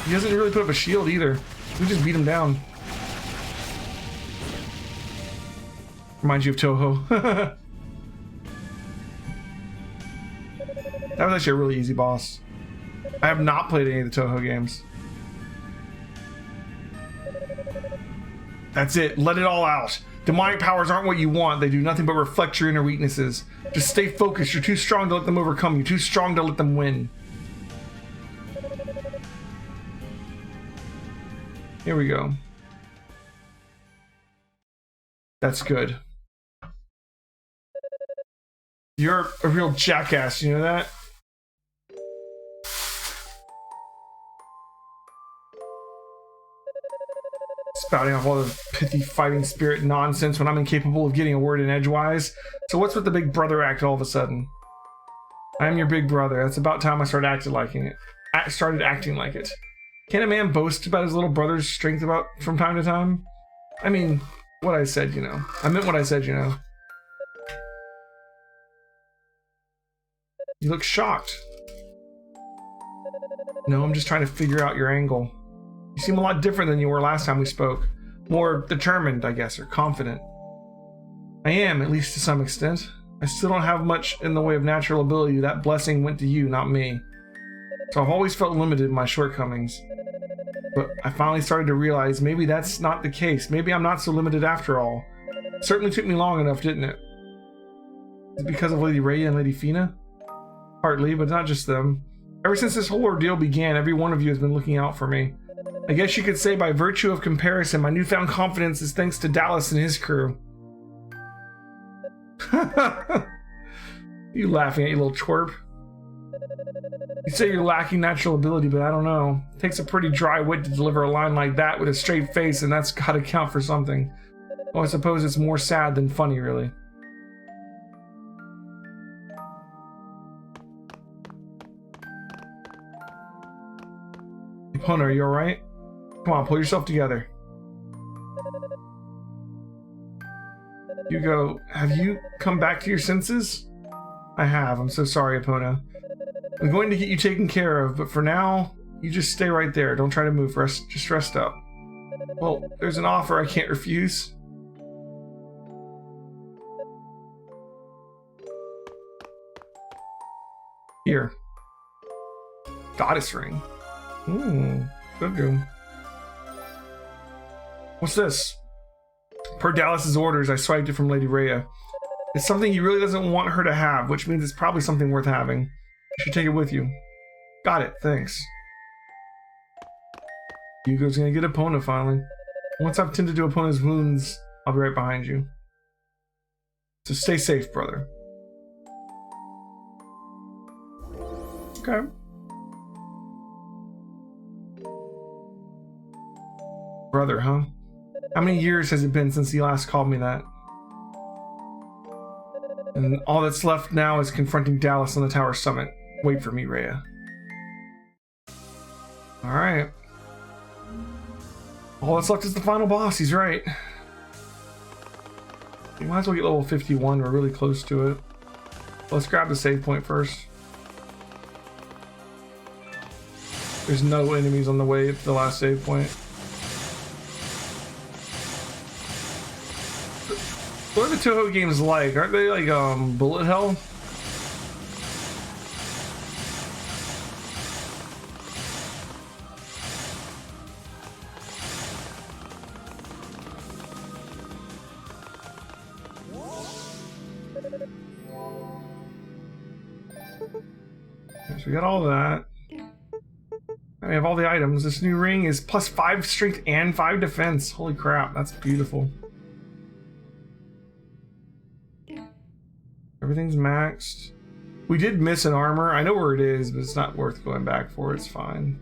A: He doesn't really put up a shield either. We just beat him down. Reminds you of Toho. That was actually a really easy boss. I have not played any of the Toho games. That's it. Let it all out. Demonic powers aren't what you want. They do nothing but reflect your inner weaknesses. Just stay focused. You're too strong to let them overcome you. Too strong to let them win. Here we go. That's good. You're a real jackass, you know that? Spouting off all the pithy fighting spirit nonsense when I'm incapable of getting a word in edgewise. So what's with the big brother act all of a sudden? I am your big brother. That's about time I started acting like it. Can a man boast about his little brother's strength from time to time? I mean, what I said, you know. I meant what I said, you know. You look shocked. No, I'm just trying to figure out your angle. You seem a lot different than you were last time we spoke. More determined, I guess, or confident. I am, at least to some extent. I still don't have much in the way of natural ability. That blessing went to you, not me. So I've always felt limited in my shortcomings. But I finally started to realize maybe that's not the case. Maybe I'm not so limited after all. It certainly took me long enough, didn't it? Is it because of Lady Rhea and Lady Fina? Partly, but not just them. Ever since this whole ordeal began, every one of you has been looking out for me. I guess you could say by virtue of comparison, my newfound confidence is thanks to Dallas and his crew. You laughing at you little twerp. You say you're lacking natural ability, but I don't know. It takes a pretty dry wit to deliver a line like that with a straight face, and that's gotta count for something. Well, I suppose it's more sad than funny, really. Epona, are you alright? Come on, pull yourself together. Hugo, have you come back to your senses? I have. I'm so sorry, Epona. I'm going to get you taken care of, but for now, you just stay right there. Don't try to move. Just rest up. Well, there's an offer I can't refuse. Here. Goddess ring. Good doom. What's this? Per Dallas's orders, I swiped it from Lady Rhea. It's something he really doesn't want her to have, which means it's probably something worth having. You should take it with you. Got it, thanks. Hugo's gonna get Epona finally. Once I've tended to Epona's wounds, I'll be right behind you. So stay safe, brother. Okay. Brother, huh? How many years has it been since he last called me that? And all that's left now is confronting Dallas on the tower summit. Wait for me, Rhea. Alright. All that's left is the final boss, he's right. You might as well get level 51, we're really close to it. Let's grab the save point first. There's no enemies on the way to the last save point. What are the Toho games like? Aren't they like bullet hell? So we got all that. We have all the items. This new ring is plus 5 strength and 5 defense. Holy crap, that's beautiful. Everything's maxed. We did miss an armor. I know where it is, but it's not worth going back for. It's fine.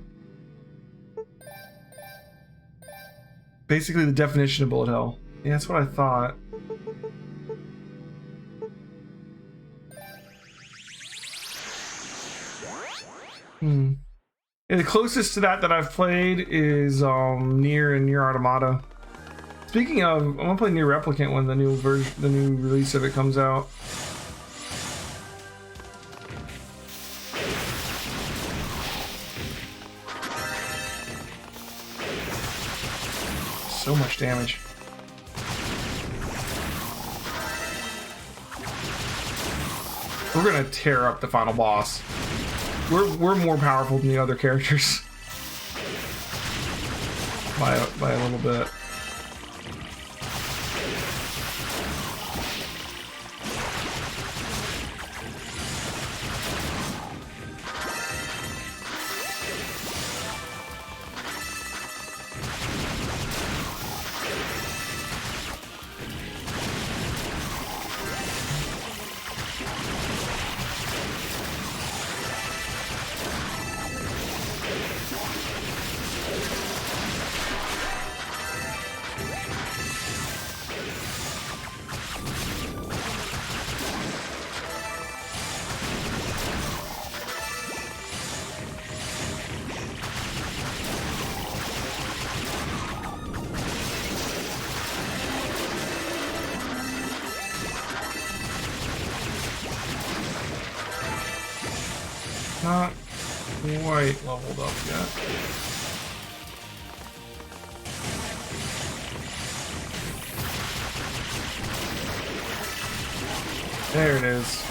A: Basically the definition of bullet hell. Yeah, that's what I thought. Yeah, the closest to that I've played is Nier and Nier Automata. Speaking of, I'm gonna play Nier Replicant when the new release of it comes out. So much damage. We're gonna tear up the final boss. We're more powerful than the other characters by a little bit. Not quite leveled up yet. There it is.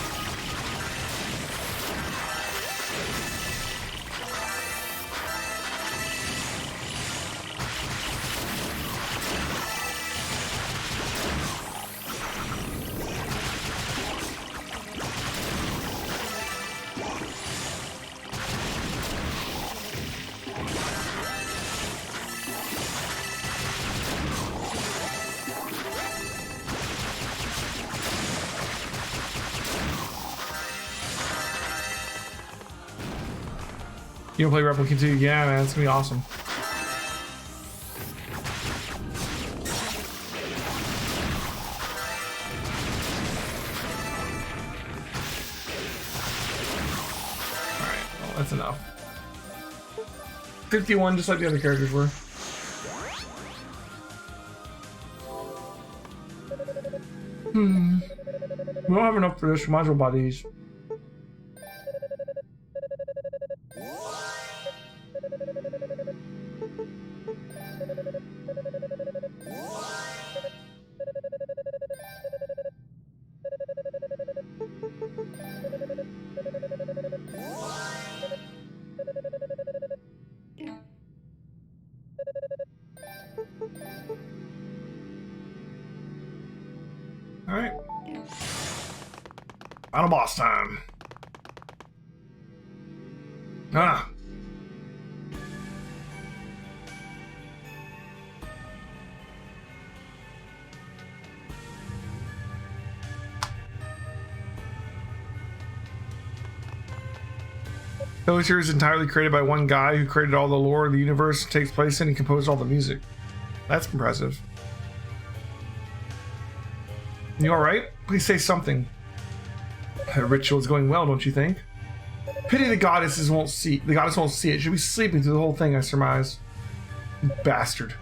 A: You gonna play Replicant 2? Yeah, man, it's gonna be awesome. Alright, well, that's enough. 51, just like the other characters were. We don't have enough for this, we might as well buy these. Alright. Final boss time. Ah. Poetry is entirely created by one guy who created all the lore the universe takes place in and composed all the music. That's impressive. You alright? Please say something. The ritual is going well, don't you think? Pity the goddess won't see it. She'll be sleeping through the whole thing, I surmise. You bastard.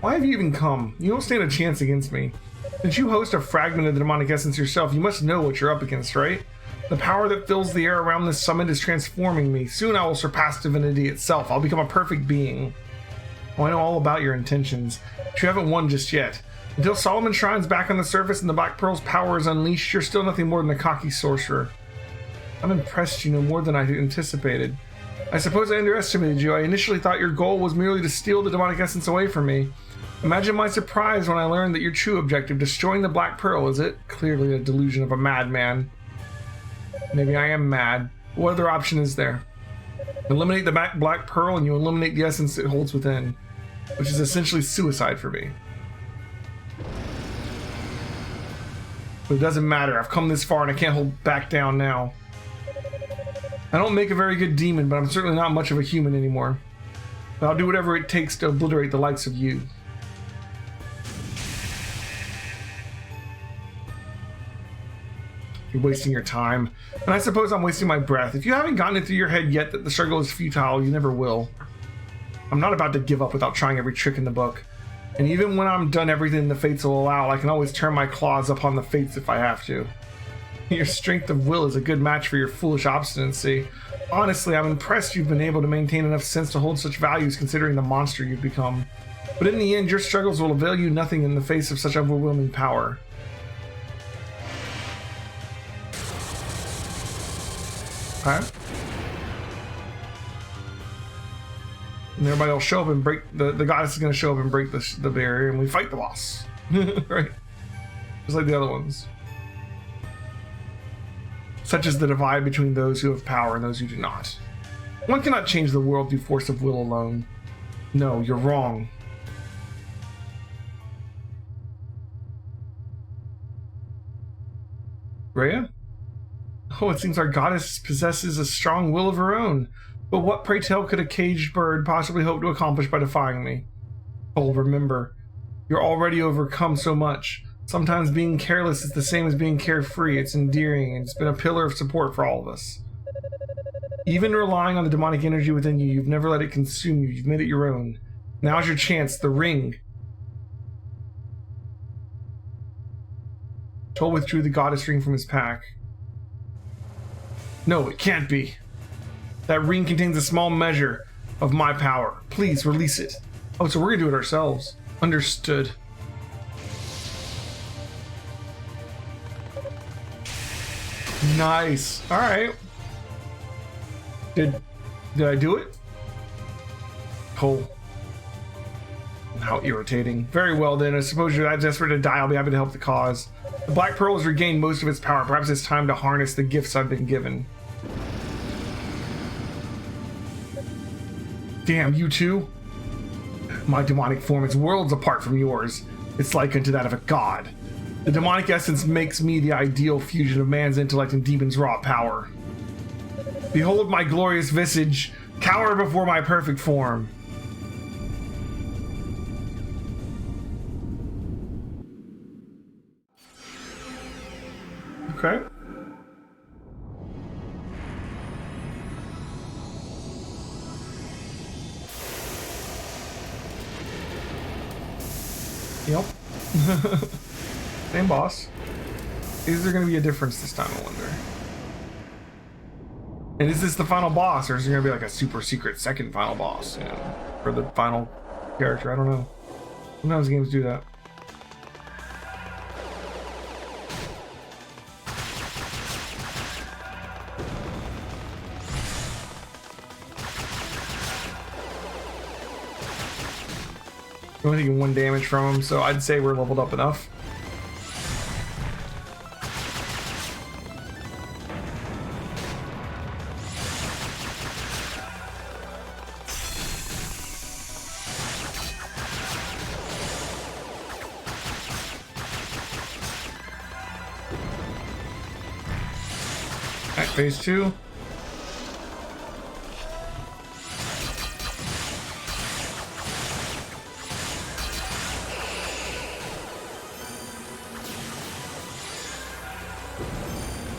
A: Why have you even come? You don't stand a chance against me. Since you host a fragment of the demonic essence yourself, you must know what you're up against, right? The power that fills the air around this summit is transforming me. Soon I will surpass divinity itself. I'll become a perfect being. Oh, I know all about your intentions, but you haven't won just yet. Until Solomon shines back on the surface and the Black Pearl's power is unleashed, you're still nothing more than a cocky sorcerer. I'm impressed you know more than I anticipated. I suppose I underestimated you. I initially thought your goal was merely to steal the demonic essence away from me. Imagine my surprise when I learned that your true objective, destroying the Black Pearl, is it? Clearly a delusion of a madman. Maybe I am mad. What other option is there? Eliminate the Black Pearl and you eliminate the essence it holds within, which is essentially suicide for me. But it doesn't matter. I've come this far and I can't hold back down now. I don't make a very good demon, but I'm certainly not much of a human anymore. But I'll do whatever it takes to obliterate the likes of you. You're wasting your time. And I suppose I'm wasting my breath. If you haven't gotten it through your head yet that the struggle is futile, you never will. I'm not about to give up without trying every trick in the book. And even when I'm done everything the fates will allow, I can always turn my claws upon the fates if I have to. Your strength of will is a good match for your foolish obstinacy. Honestly, I'm impressed you've been able to maintain enough sense to hold such values considering the monster you've become. But in the end, your struggles will avail you nothing in the face of such overwhelming power. Okay. And everybody will show up and break the goddess is going to show up and break the barrier, and we fight the boss. Right, just like the other ones. Such is the divide between those who have power and those who do not. One cannot change the world through force of will alone. No, you're wrong. Rhea? Oh, it seems our goddess possesses a strong will of her own. But what, pray tell, could a caged bird possibly hope to accomplish by defying me? Oh, remember, you're already overcome so much. Sometimes being careless is the same as being carefree. It's endearing, and it's been a pillar of support for all of us. Even relying on the demonic energy within you, you've never let it consume you. You've made it your own. Now's your chance, the ring. Toal withdrew the goddess ring from his pack. No, it can't be. That ring contains a small measure of my power. Please release it. Oh, so we're gonna do it ourselves. Understood. Nice. All right. Did I do it? Oh. How irritating. Very well then. I suppose you're that desperate to die. I'll be happy to help the cause. The Black Pearl has regained most of its power. Perhaps it's time to harness the gifts I've been given. Damn, you too? My demonic form is worlds apart from yours. It's like unto that of a god. The demonic essence makes me the ideal fusion of man's intellect and demon's raw power. Behold my glorious visage, cower before my perfect form. Okay. Yep. Same boss. Is there going to be a difference this time, I wonder? And is this the final boss, or is there going to be like a super secret second final boss, you know, for the final character? I don't know. Sometimes games do that. We're only taking 1 damage from him, so I'd say we're leveled up enough. Alright, phase 2.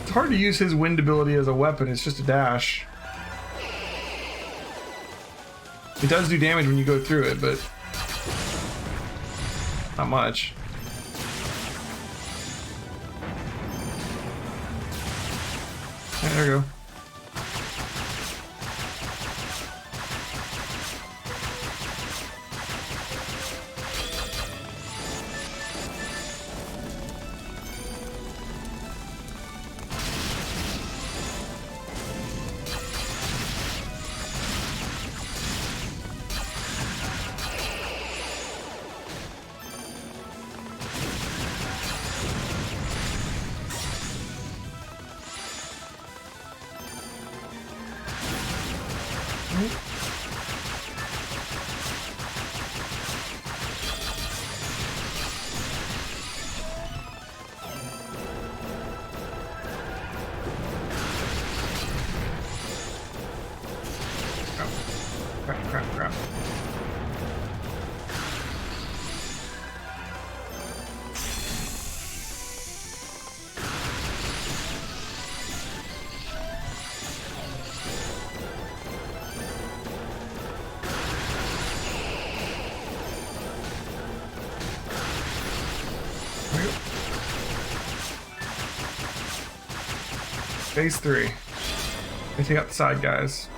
A: It's hard to use his wind ability as a weapon, it's just a dash. It does do damage when you go through it, but not much. Right, there we go. Crap. Phase 3. Let me take out the side guys.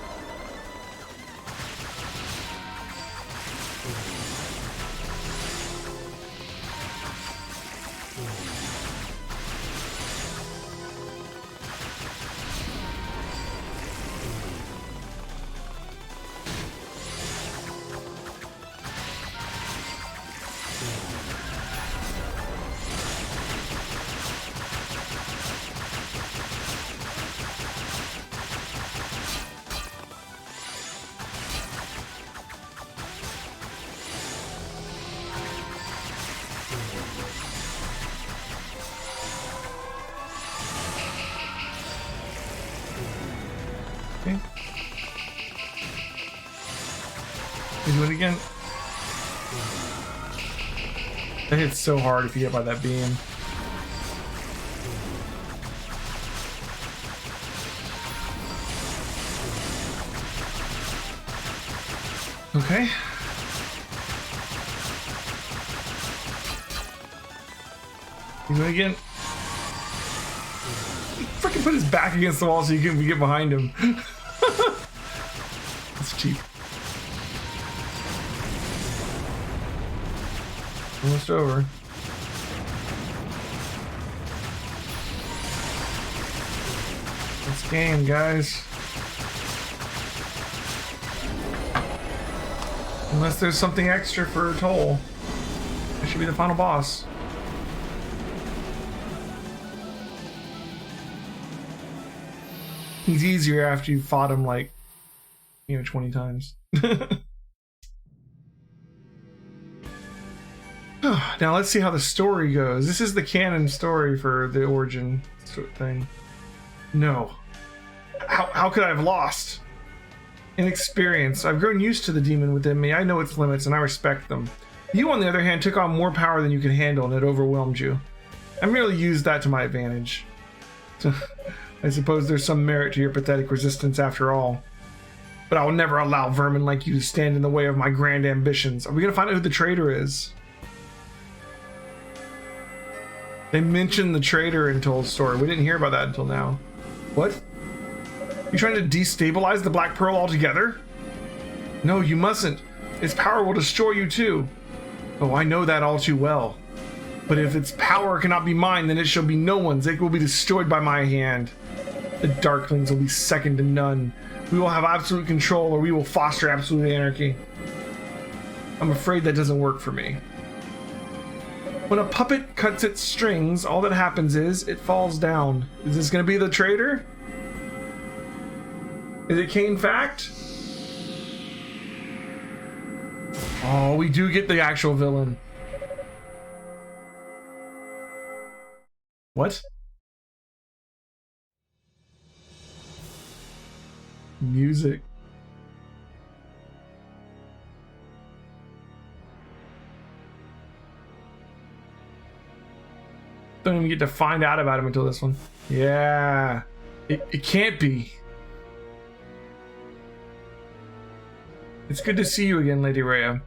A: Okay. You do it again. That hits so hard if you get by that beam. Okay. You do it again. Freaking put his back against the wall so you can get behind him. That's cheap. Almost over. This game, guys. Unless there's something extra for Toal. It should be the final boss. He's easier after you fought him like, 20 times. Now let's see how the story goes. This is the canon story for the origin thing. No. How could I have lost? Inexperience. I've grown used to the demon within me. I know its limits and I respect them. You, on the other hand, took on more power than you could handle and it overwhelmed you. I merely used that to my advantage. So, I suppose there's some merit to your pathetic resistance after all. But I will never allow vermin like you to stand in the way of my grand ambitions. Are we gonna find out who the traitor is? They mentioned the traitor in Toal's story. We didn't hear about that until now. What? You trying to destabilize the Black Pearl altogether? No, you mustn't. Its power will destroy you too. Oh, I know that all too well. But if its power cannot be mine, then it shall be no one's. It will be destroyed by my hand. The Darklings will be second to none. We will have absolute control, or we will foster absolute anarchy. I'm afraid that doesn't work for me. When a puppet cuts its strings, all that happens is it falls down. Is this going to be the traitor? Is it Kane Fact? Oh, we do get the actual villain. What? Music. Don't even get to find out about him until this one. Yeah. It can't be. It's good to see you again, Lady Rhea.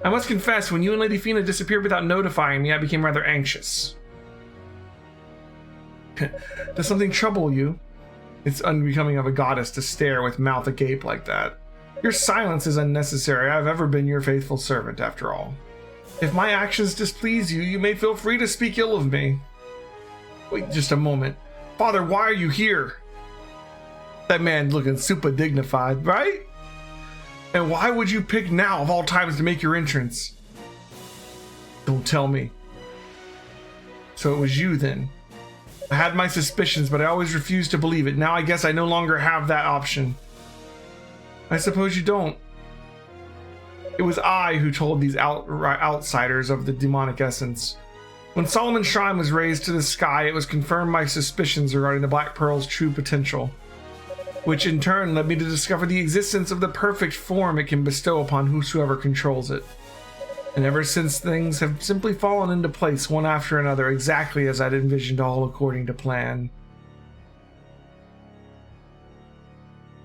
A: I must confess, when you and Lady Fina disappeared without notifying me, I became rather anxious. Does something trouble you? It's unbecoming of a goddess to stare with mouth agape like that. Your silence is unnecessary. I've ever been your faithful servant, after all. If my actions displease you, you may feel free to speak ill of me. Wait just a moment. Father, why are you here? That man looking super dignified, right? And why would you pick now of all times to make your entrance? Don't tell me. So it was you then. I had my suspicions, but I always refused to believe it. Now I guess I no longer have that option. I suppose you don't. It was I who told these outsiders of the demonic essence. When Solomon's shrine was raised to the sky, it was confirmed my suspicions regarding the Black Pearl's true potential, which in turn led me to discover the existence of the perfect form it can bestow upon whosoever controls it. And ever since, things have simply fallen into place one after another, exactly as I'd envisioned, all according to plan.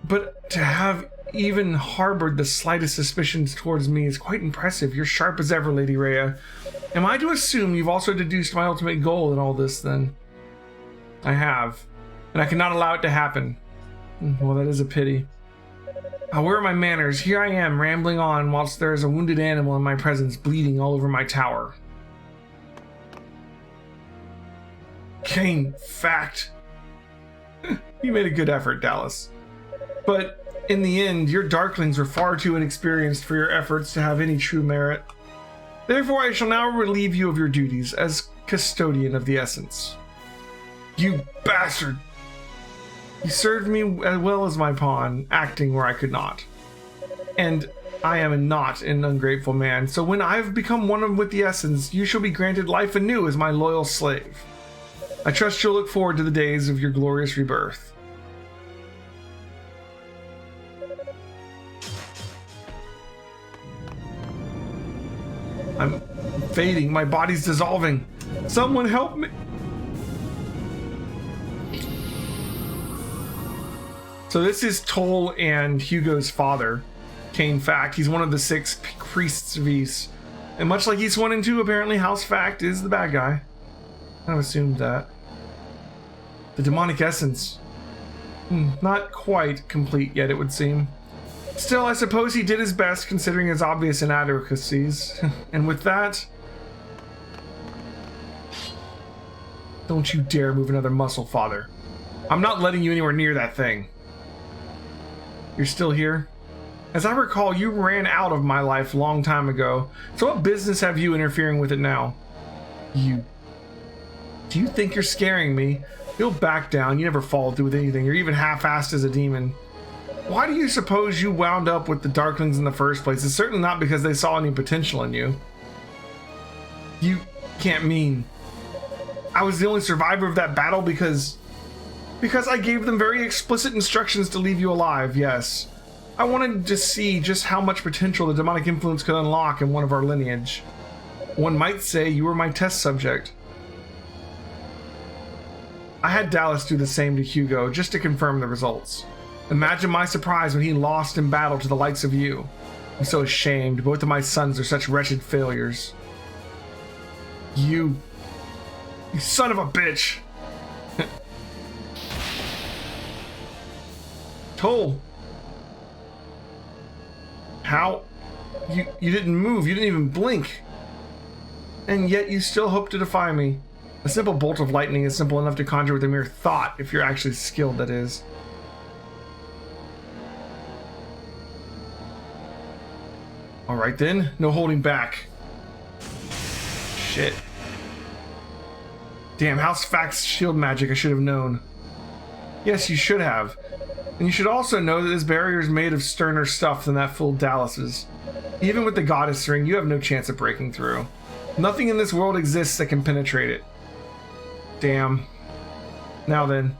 A: But to have even harbored the slightest suspicions towards me is quite impressive. You're sharp as ever, Lady Rhea. Am I to assume you've also deduced my ultimate goal in all this, then? I have, and I cannot allow it to happen. Well, that is a pity. Where are my manners? Here I am, rambling on, whilst there is a wounded animal in my presence, bleeding all over my tower. Kane Fact. You made a good effort, Dallas. But in the end, your Darklings were far too inexperienced for your efforts to have any true merit. Therefore, I shall now relieve you of your duties as custodian of the essence. You bastard! You served me as well as my pawn, acting where I could not. And I am not an ungrateful man, so when I have become one with the essence, you shall be granted life anew as my loyal slave. I trust you'll look forward to the days of your glorious rebirth. I'm fading, my body's dissolving. Someone help me! So this is Toal and Hugo's father, Kane Fact. He's one of the 6 priests of Ys. And much like Ys 1 and 2, apparently House Fact is the bad guy. I assumed that. The demonic essence. Not quite complete yet, it would seem. Still, I suppose he did his best considering his obvious inadequacies. And with that... Don't you dare move another muscle, father. I'm not letting you anywhere near that thing. You're still here? As I recall, you ran out of my life a long time ago, so what business have you interfering with it now? You... Do you think you're scaring me? You'll back down, you never followed through with anything, you're even half-assed as a demon. Why do you suppose you wound up with the Darklings in the first place? It's certainly not because they saw any potential in you. You can't mean... I was the only survivor of that battle because... Because I gave them very explicit instructions to leave you alive, yes. I wanted to see just how much potential the demonic influence could unlock in one of our lineage. One might say you were my test subject. I had Dallas do the same to Hugo just to confirm the results. Imagine my surprise when he lost in battle to the likes of you. I'm so ashamed. Both of my sons are such wretched failures. You son of a bitch. Toal. How? You didn't move. You didn't even blink. And yet you still hope to defy me. A simple bolt of lightning is simple enough to conjure with a mere thought, if you're actually skilled, that is. Alright then, no holding back. Shit. Damn, House Fact's shield magic, I should have known. Yes, you should have. And you should also know that this barrier is made of sterner stuff than that fool Dallas's. Even with the goddess ring, you have no chance of breaking through. Nothing in this world exists that can penetrate it. Damn. Now then,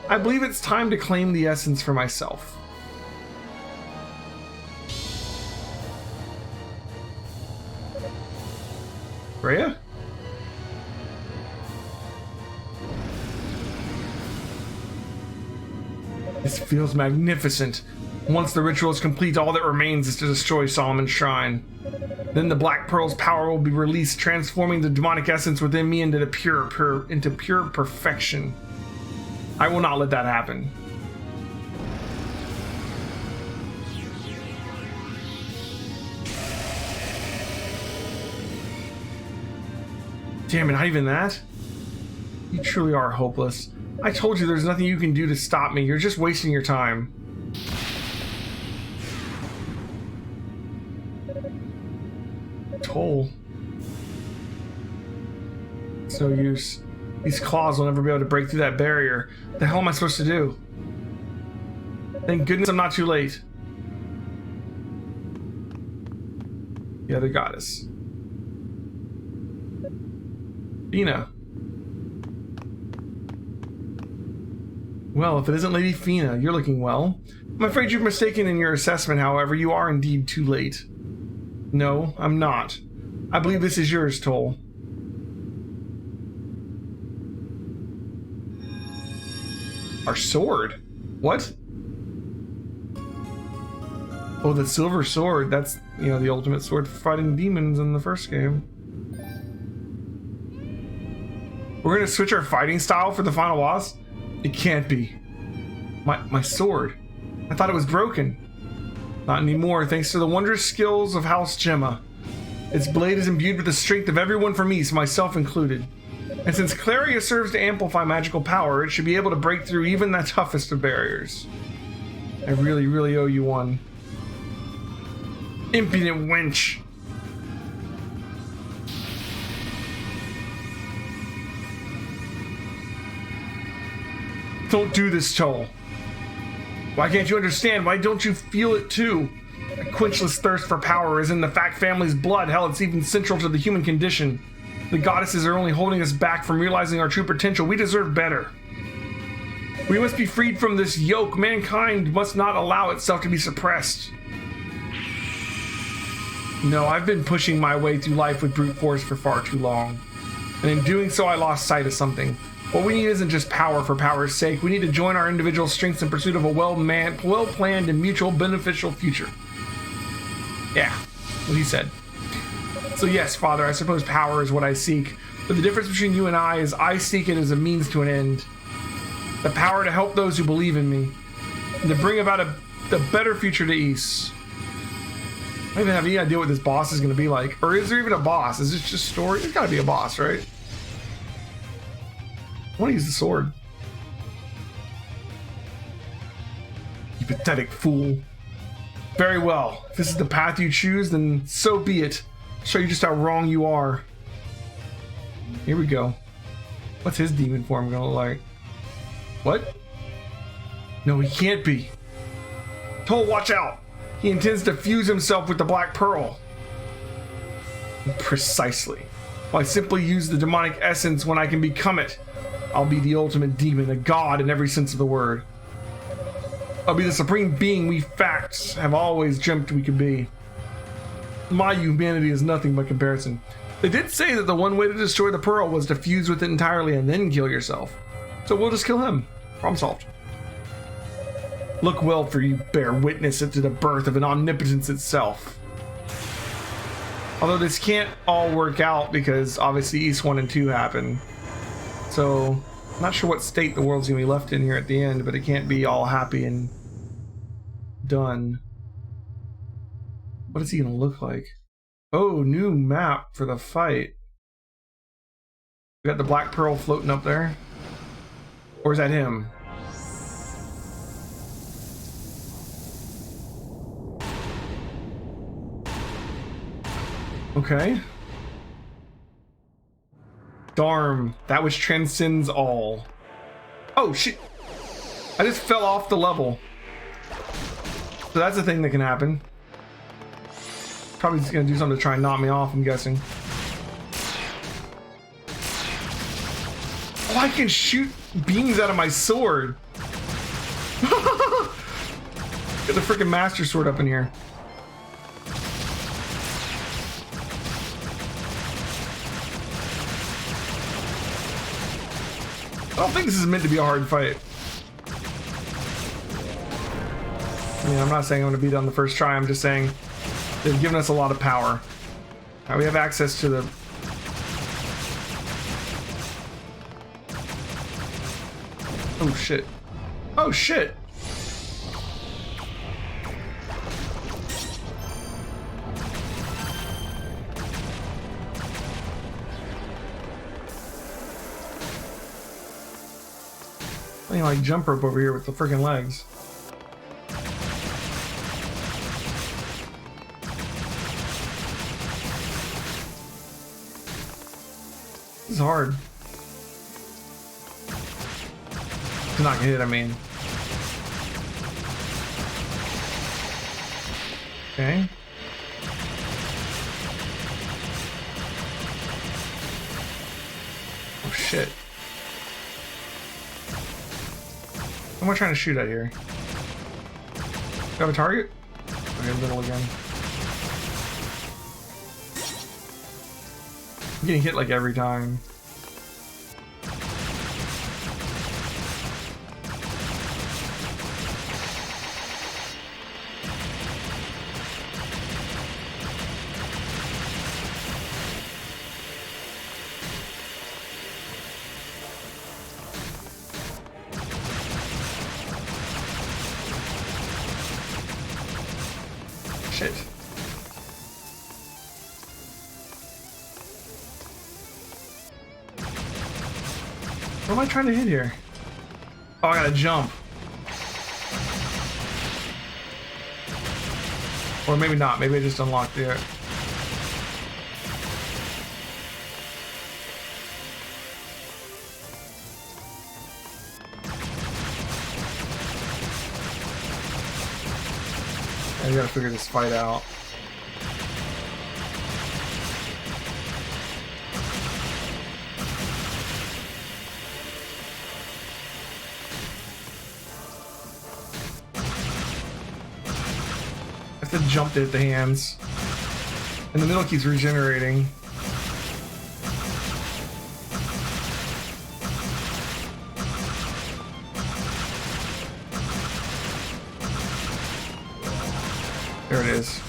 A: I believe it's time to claim the essence for myself. Rhea? This feels magnificent. Once the ritual is complete, all that remains is to destroy Solomon's shrine. Then the Black Pearl's power will be released, transforming the demonic essence within me into pure perfection. I will not let that happen. Damn it, not even that? You truly are hopeless. I told you there's nothing you can do to stop me. You're just wasting your time. Toal. It's no use. These claws will never be able to break through that barrier. What the hell am I supposed to do? Thank goodness I'm not too late. The other goddess. Fina. Well, if it isn't Lady Fina, you're looking well. I'm afraid you're mistaken in your assessment, however. You are indeed too late. No, I'm not. I believe this is yours, Toal. Our sword? What? Oh, the silver sword. That's, you know, the ultimate sword for fighting demons in the first game. We're gonna switch our fighting style for the final boss? It can't be. My sword. I thought it was broken. Not anymore, thanks to the wondrous skills of House Gemma. Its blade is imbued with the strength of everyone from East, myself included. And since Claria serves to amplify magical power, it should be able to break through even the toughest of barriers. I really, really owe you one. Impudent wench. Don't do this, Toal. Why can't you understand? Why don't you feel it too? A quenchless thirst for power is in the Fact family's blood. Hell, it's even central to the human condition. The goddesses are only holding us back from realizing our true potential. We deserve better. We must be freed from this yoke. Mankind must not allow itself to be suppressed. No, I've been pushing my way through life with brute force for far too long. And in doing so, I lost sight of something. What we need isn't just power for power's sake. We need to join our individual strengths in pursuit of a well-planned and mutual beneficial future. Yeah, what he said. So yes, Father, I suppose power is what I seek. But the difference between you and I is I seek it as a means to an end. The power to help those who believe in me. And to bring about a better future to East. I don't even have any idea what this boss is going to be like. Or is there even a boss? Is this just story? There's got to be a boss, right? I want to use the sword. You pathetic fool. Very well. If this is the path you choose, then so be it. I'll show you just how wrong you are. Here we go. What's his demon form gonna look like? What? No, he can't be. Toal, watch out! He intends to fuse himself with the Black Pearl. Precisely. Why simply use the demonic essence when I can become it? I'll be the ultimate demon, a god in every sense of the word. I'll be the supreme being we facts have always dreamt we could be. My humanity is nothing by comparison. They did say that the one way to destroy the pearl was to fuse with it entirely and then kill yourself. So we'll just kill him. Problem solved. Look well, for you bear witness to the birth of an omnipotence itself. Although this can't all work out because obviously East 1 and 2 happen. So I'm not sure what state the world's gonna be left in here at the end, but it can't be all happy and done. What is he gonna look like? Oh, new map for the fight. We got the Black Pearl floating up there. Or is that him? Okay. Darn, that which transcends all. Oh shit! I just fell off the level. So that's a thing that can happen. Probably just gonna do something to try and knock me off, I'm guessing. Oh, I can shoot beams out of my sword. Get the freaking Master Sword up in here. I don't think this is meant to be a hard fight. I mean, I'm not saying I'm going to beat it on the first try. I'm just saying they've given us a lot of power. We have access to the... Oh, shit. Oh, shit! Playing like jump rope over here with the freaking legs. This is hard. To not get hit, I mean. Okay. Oh shit. What am I trying to shoot at here? Do I have a target? Okay, middle again. I'm getting hit like every time. Shit. What am I trying to hit here? Oh, I gotta jump. Or maybe not. Maybe I just unlocked it. I gotta figure this fight out. I have to jump to hit the hands. And the middle keeps regenerating. There it is.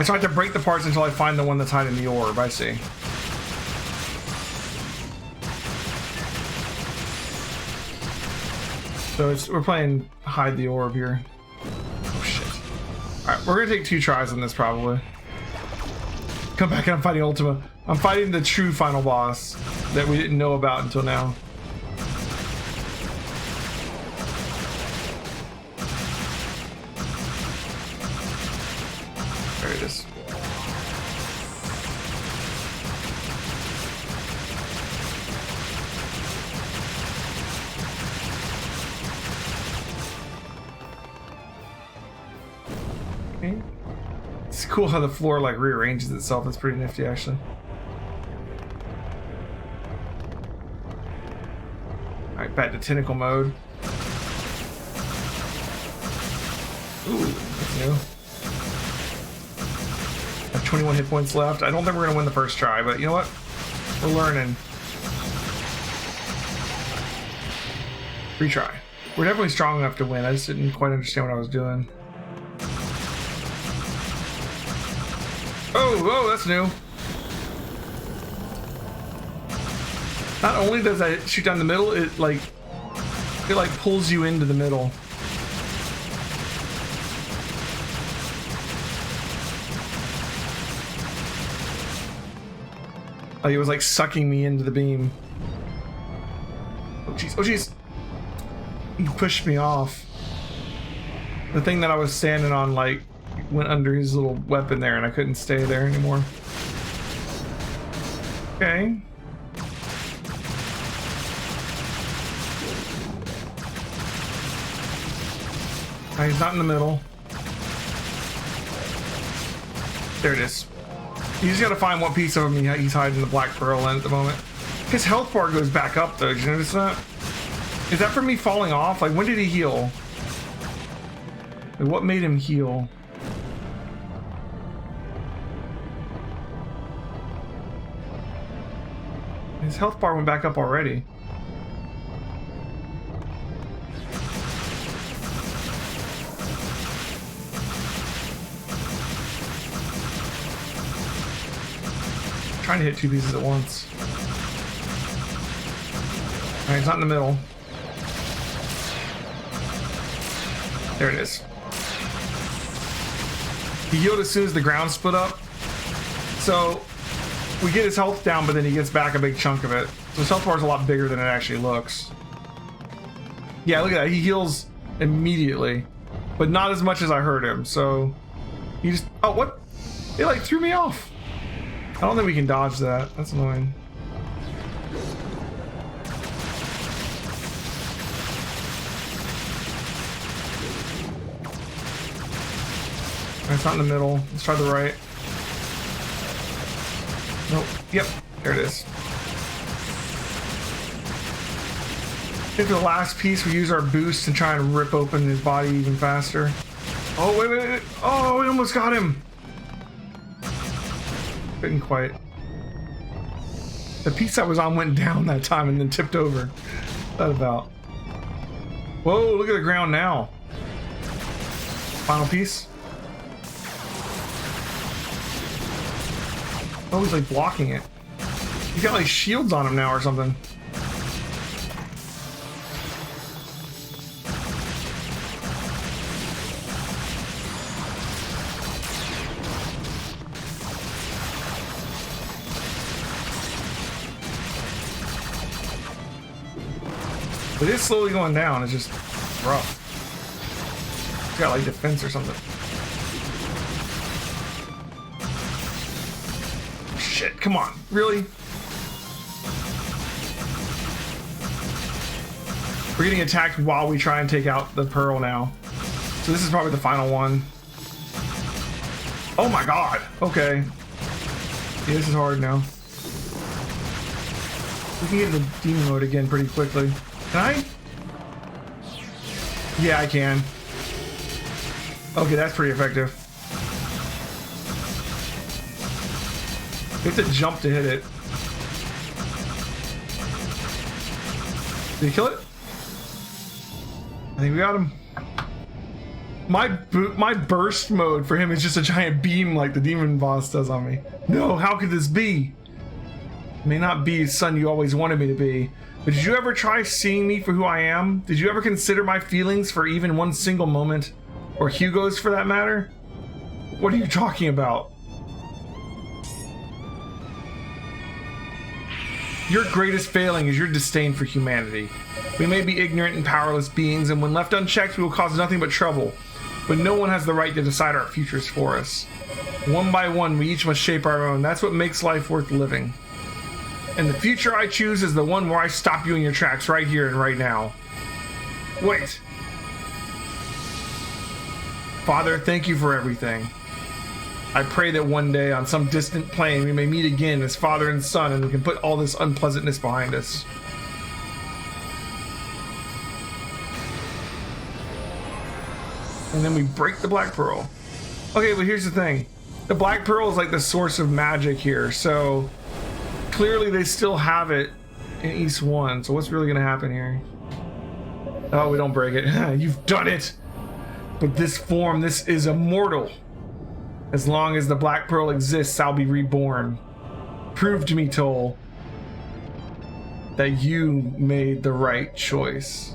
A: I tried to break the parts until I find the one that's hiding the orb. I see. So we're playing hide the orb here. Oh shit. Alright, we're gonna take 2 tries on this probably. Come back and I'm fighting Ultima. I'm fighting the true final boss that we didn't know about until now. There it is. Okay. It's cool how the floor like rearranges itself. It's pretty nifty actually. Alright, back to tentacle mode. Ooh, that's new. I have 21 hit points left. I don't think we're gonna win the first try, but you know what? We're learning. Retry. We're definitely strong enough to win. I just didn't quite understand what I was doing. Oh, that's new. Not only does I shoot down the middle, it like pulls you into the middle. Like it was like sucking me into the beam. Oh jeez, oh jeez. He pushed me off. The thing that I was standing on like went under his little weapon there and I couldn't stay there anymore. Okay. He's not in the middle. There it is. You just gotta find what piece of him he's hiding the black pearl in at the moment. His health bar goes back up though, did you notice that? Is that from me falling off? Like when did he heal? Like, what made him heal? His health bar went back up already. Trying to hit 2 pieces at once. Alright, it's not in the middle. There it is. He healed as soon as the ground split up. So we get his health down, but then he gets back a big chunk of it. So his health bar is a lot bigger than it actually looks. Yeah, look at that. He heals immediately, but not as much as I hurt him. So he just... Oh, what? It like threw me off. I don't think we can dodge that. That's annoying. It's not in the middle. Let's try the right. Nope. Yep. There it is. I think for the last piece, we use our boost and try and rip open his body even faster. Oh, wait. Oh, we almost got him. Couldn't quite. The piece I was on went down that time and then tipped over. What's that about? Whoa, look at the ground now. Final piece. Oh, he's like blocking it. He's got like shields on him now or something. It is slowly going down. It's just rough. It's got like defense or something. Shit, come on. Really? We're getting attacked while we try and take out the pearl now. So this is probably the final one. Oh my god. Okay. Yeah, this is hard now. We can get into demon mode again pretty quickly. Can I? Yeah, I can. Okay, that's pretty effective. You have to jump to hit it. Did he kill it? I think we got him. My burst mode for him is just a giant beam like the demon boss does on me. No, how could this be? May not be the son you always wanted me to be, but did you ever try seeing me for who I am? Did you ever consider my feelings for even one single moment? Or Hugo's for that matter? What are you talking about? Your greatest failing is your disdain for humanity. We may be ignorant and powerless beings, and when left unchecked, we will cause nothing but trouble. But no one has the right to decide our futures for us. One by one, we each must shape our own. That's what makes life worth living. And the future I choose is the one where I stop you in your tracks right here and right now. Wait. Father, thank you for everything. I pray that one day on some distant plane we may meet again as father and son and we can put all this unpleasantness behind us. And then we break the Black Pearl. Okay, but here's the thing. The Black Pearl is like the source of magic here, so clearly they still have it in East 1, so what's really gonna happen here? Oh, we don't break it. You've done it! But this form, this is immortal. As long as the Black Pearl exists, I'll be reborn. Prove to me, Toal, that you made the right choice.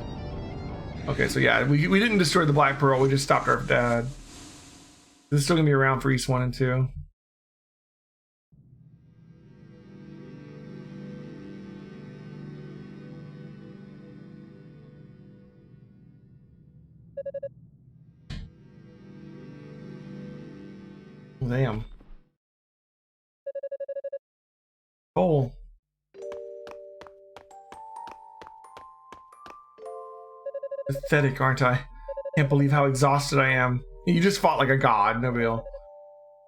A: Okay, so yeah, we didn't destroy the Black Pearl, we just stopped our dad. This is still gonna be around for East 1 and 2. Damn. Toal. Pathetic, aren't I? Can't believe how exhausted I am. You just fought like a god, no deal.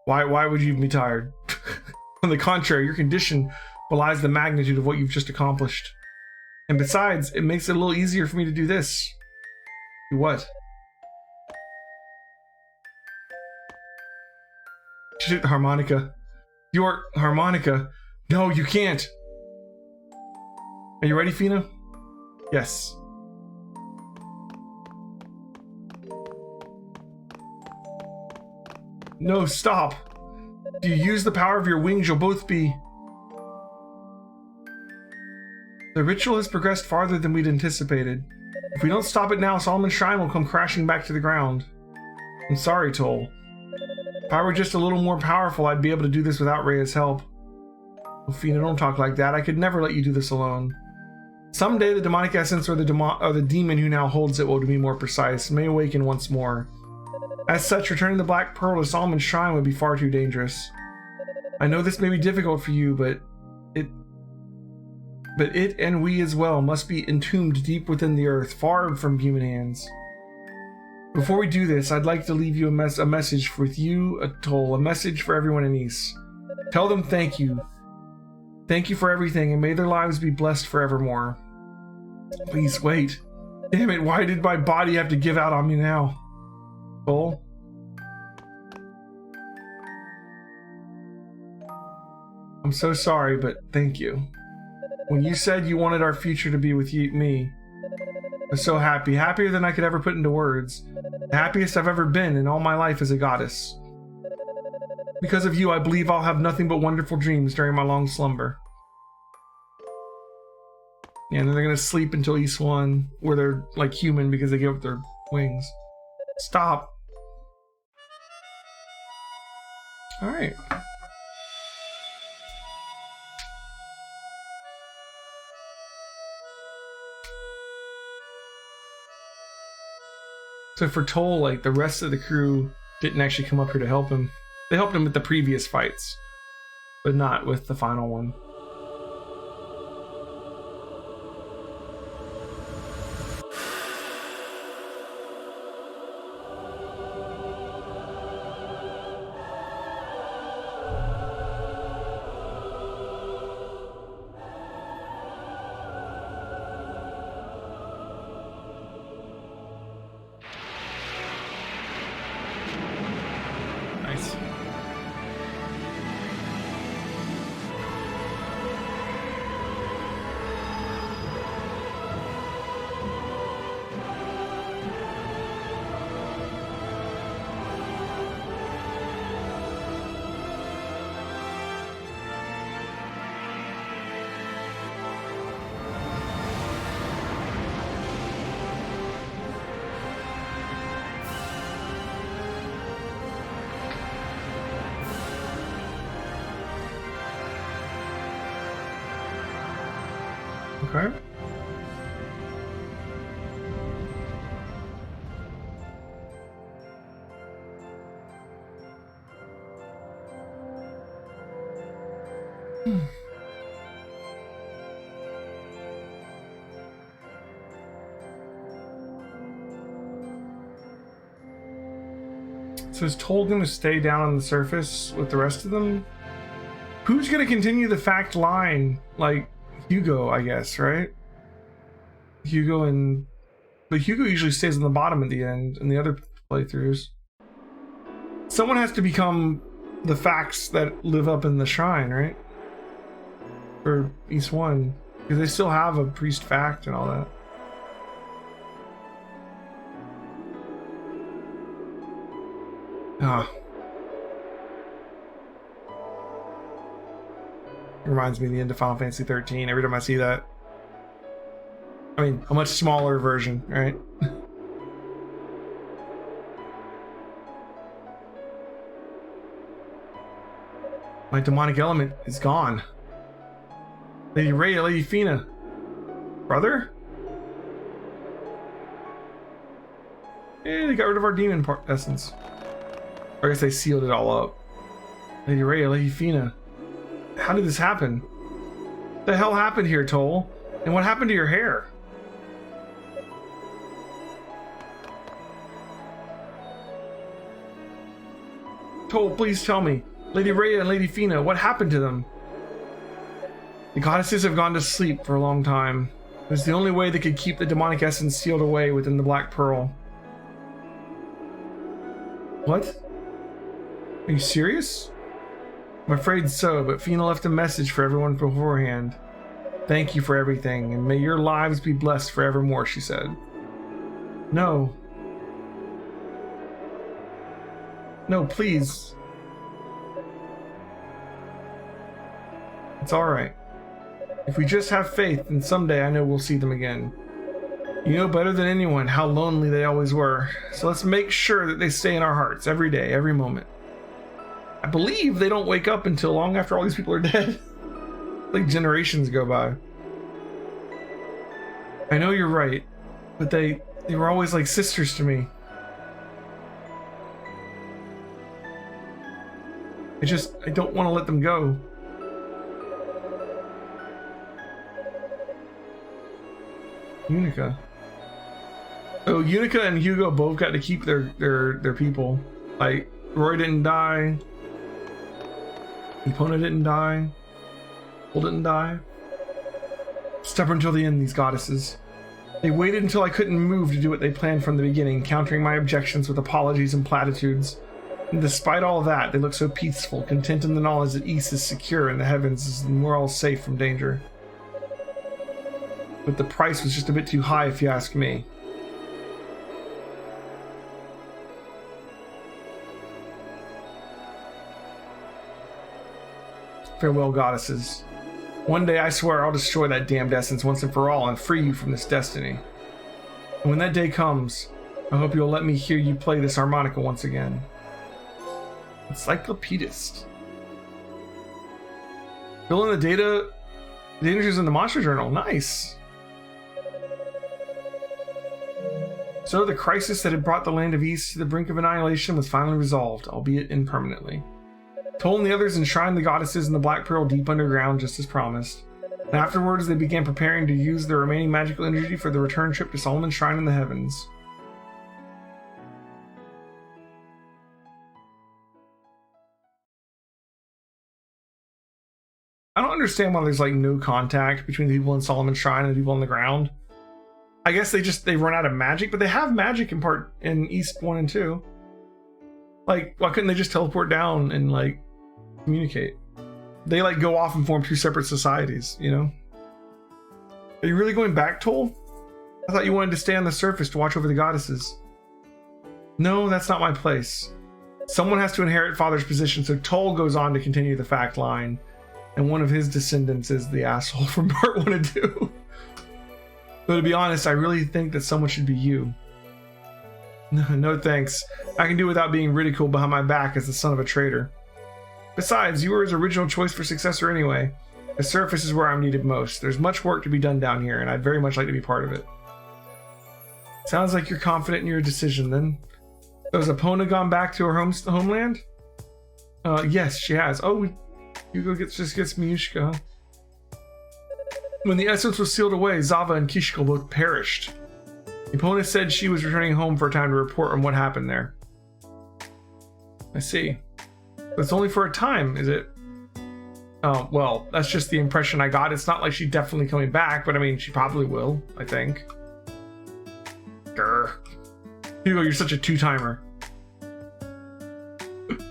A: Why would you even be tired? On the contrary, your condition belies the magnitude of what you've just accomplished. And besides, it makes it a little easier for me to do this. Do what? Shoot the harmonica. Your harmonica. No, you can't. Are you ready, Fina? Yes. No, stop. If you use the power of your wings, you'll both be... The ritual has progressed farther than we'd anticipated. If we don't stop it now, Solomon's Shrine will come crashing back to the ground. I'm sorry, Toal. If I were just a little more powerful, I'd be able to do this without Rhea's help. Oh, Fina, don't talk like that. I could never let you do this alone. Someday the demonic essence or the demon who now holds it will, to be more precise, may awaken once more. As such, returning the Black Pearl to Solomon's Shrine would be far too dangerous. I know this may be difficult for you, but it and we as well must be entombed deep within the earth, far from human hands. Before we do this, I'd like to leave you a message with you, Toal, a message for everyone in East. Tell them thank you. Thank you for everything, and may their lives be blessed forevermore. Please wait. Damn it, why did my body have to give out on me now? Toal? I'm so sorry, but thank you. When you said you wanted our future to be with me, I was so happy, happier than I could ever put into words. The happiest I've ever been in all my life as a goddess. Because of you, I believe I'll have nothing but wonderful dreams during my long slumber. Yeah, and then they're gonna sleep until East 1, where they're like human because they give up their wings. Stop. Alright. So for Toal, like, the rest of the crew didn't actually come up here to help him. They helped him with the previous fights, but not with the final one. So is Toal going to stay down on the surface with the rest of them? Who's going to continue the fact line? Like Hugo, I guess, right? Hugo and... But Hugo usually stays on the bottom at the end in the other playthroughs. Someone has to become the facts that live up in the shrine, right? For East 1. Because they still have a priest fact and all that. Ah. It reminds me of the end of Final Fantasy 13 every time I see that. I mean, a much smaller version, right? My demonic element is gone. Lady Rhea, Lady Fina. Brother? Eh, they got rid of our demon essence. Or I guess they sealed it all up. Lady Rhea, Lady Fina. How did this happen? What the hell happened here, Toal? And what happened to your hair? Toal, please tell me. Lady Rhea and Lady Fina, what happened to them? The goddesses have gone to sleep for a long time. It was the only way they could keep the demonic essence sealed away within the Black Pearl. What? Are you serious? I'm afraid so, but Fina left a message for everyone beforehand. Thank you for everything, and may your lives be blessed forevermore, she said. No. No, please. It's alright. If we just have faith, then someday I know we'll see them again. You know better than anyone how lonely they always were, so let's make sure that they stay in our hearts every day, every moment. I believe they don't wake up until long after all these people are dead. Like generations go by. I know you're right, but they were always like sisters to me. I don't want to let them go. Unica. Oh, Unica and Hugo both got to keep their people. Like, Roy didn't die. Epona didn't die. Toal didn't die. Stubborn till the end, these goddesses. They waited until I couldn't move to do what they planned from the beginning, countering my objections with apologies and platitudes. And despite all that, they look so peaceful, content in the knowledge that East is secure in the heavens and we're all safe from danger. But the price was just a bit too high, if you ask me. Farewell, goddesses. One day, I swear, I'll destroy that damned essence once and for all and free you from this destiny. And when that day comes, I hope you'll let me hear you play this harmonica once again. Encyclopedist. Fill in the data. The entries in the Monster Journal. Nice. So the crisis that had brought the land of East to the brink of annihilation was finally resolved, albeit impermanently. Toal and the others enshrined the goddesses in the Black Pearl deep underground, just as promised. And afterwards, they began preparing to use their remaining magical energy for the return trip to Solomon's Shrine in the heavens. I don't understand why there's like no contact between the people in Solomon's Shrine and the people on the ground. I guess they run out of magic, but they have magic in East 1 and 2. Like, why couldn't they just teleport down and like communicate? They like go off and form two separate societies, you know? Are you really going back, Toal? I thought you wanted to stay on the surface to watch over the goddesses. No, that's not my place. Someone has to inherit Father's position, so Toal goes on to continue the fact line. And one of his descendants is the asshole from part 1 and 2. But to be honest, I really think that someone should be you. No thanks. I can do without being ridiculed behind my back as the son of a traitor. Besides, you were his original choice for successor anyway. The surface is where I'm needed most. There's much work to be done down here, and I'd very much like to be part of it. Sounds like you're confident in your decision, then. So has Epona gone back to her homeland? Yes, she has. Oh, Hugo just gets Miushka. When the essence was sealed away, Zava and Kishko both perished. The opponent said she was returning home for a time to report on what happened there. I see. But it's only for a time, is it? Oh, well, that's just the impression I got. It's not like she's definitely coming back, but I mean, she probably will, I think. Grr. Hugo, you're such a two-timer.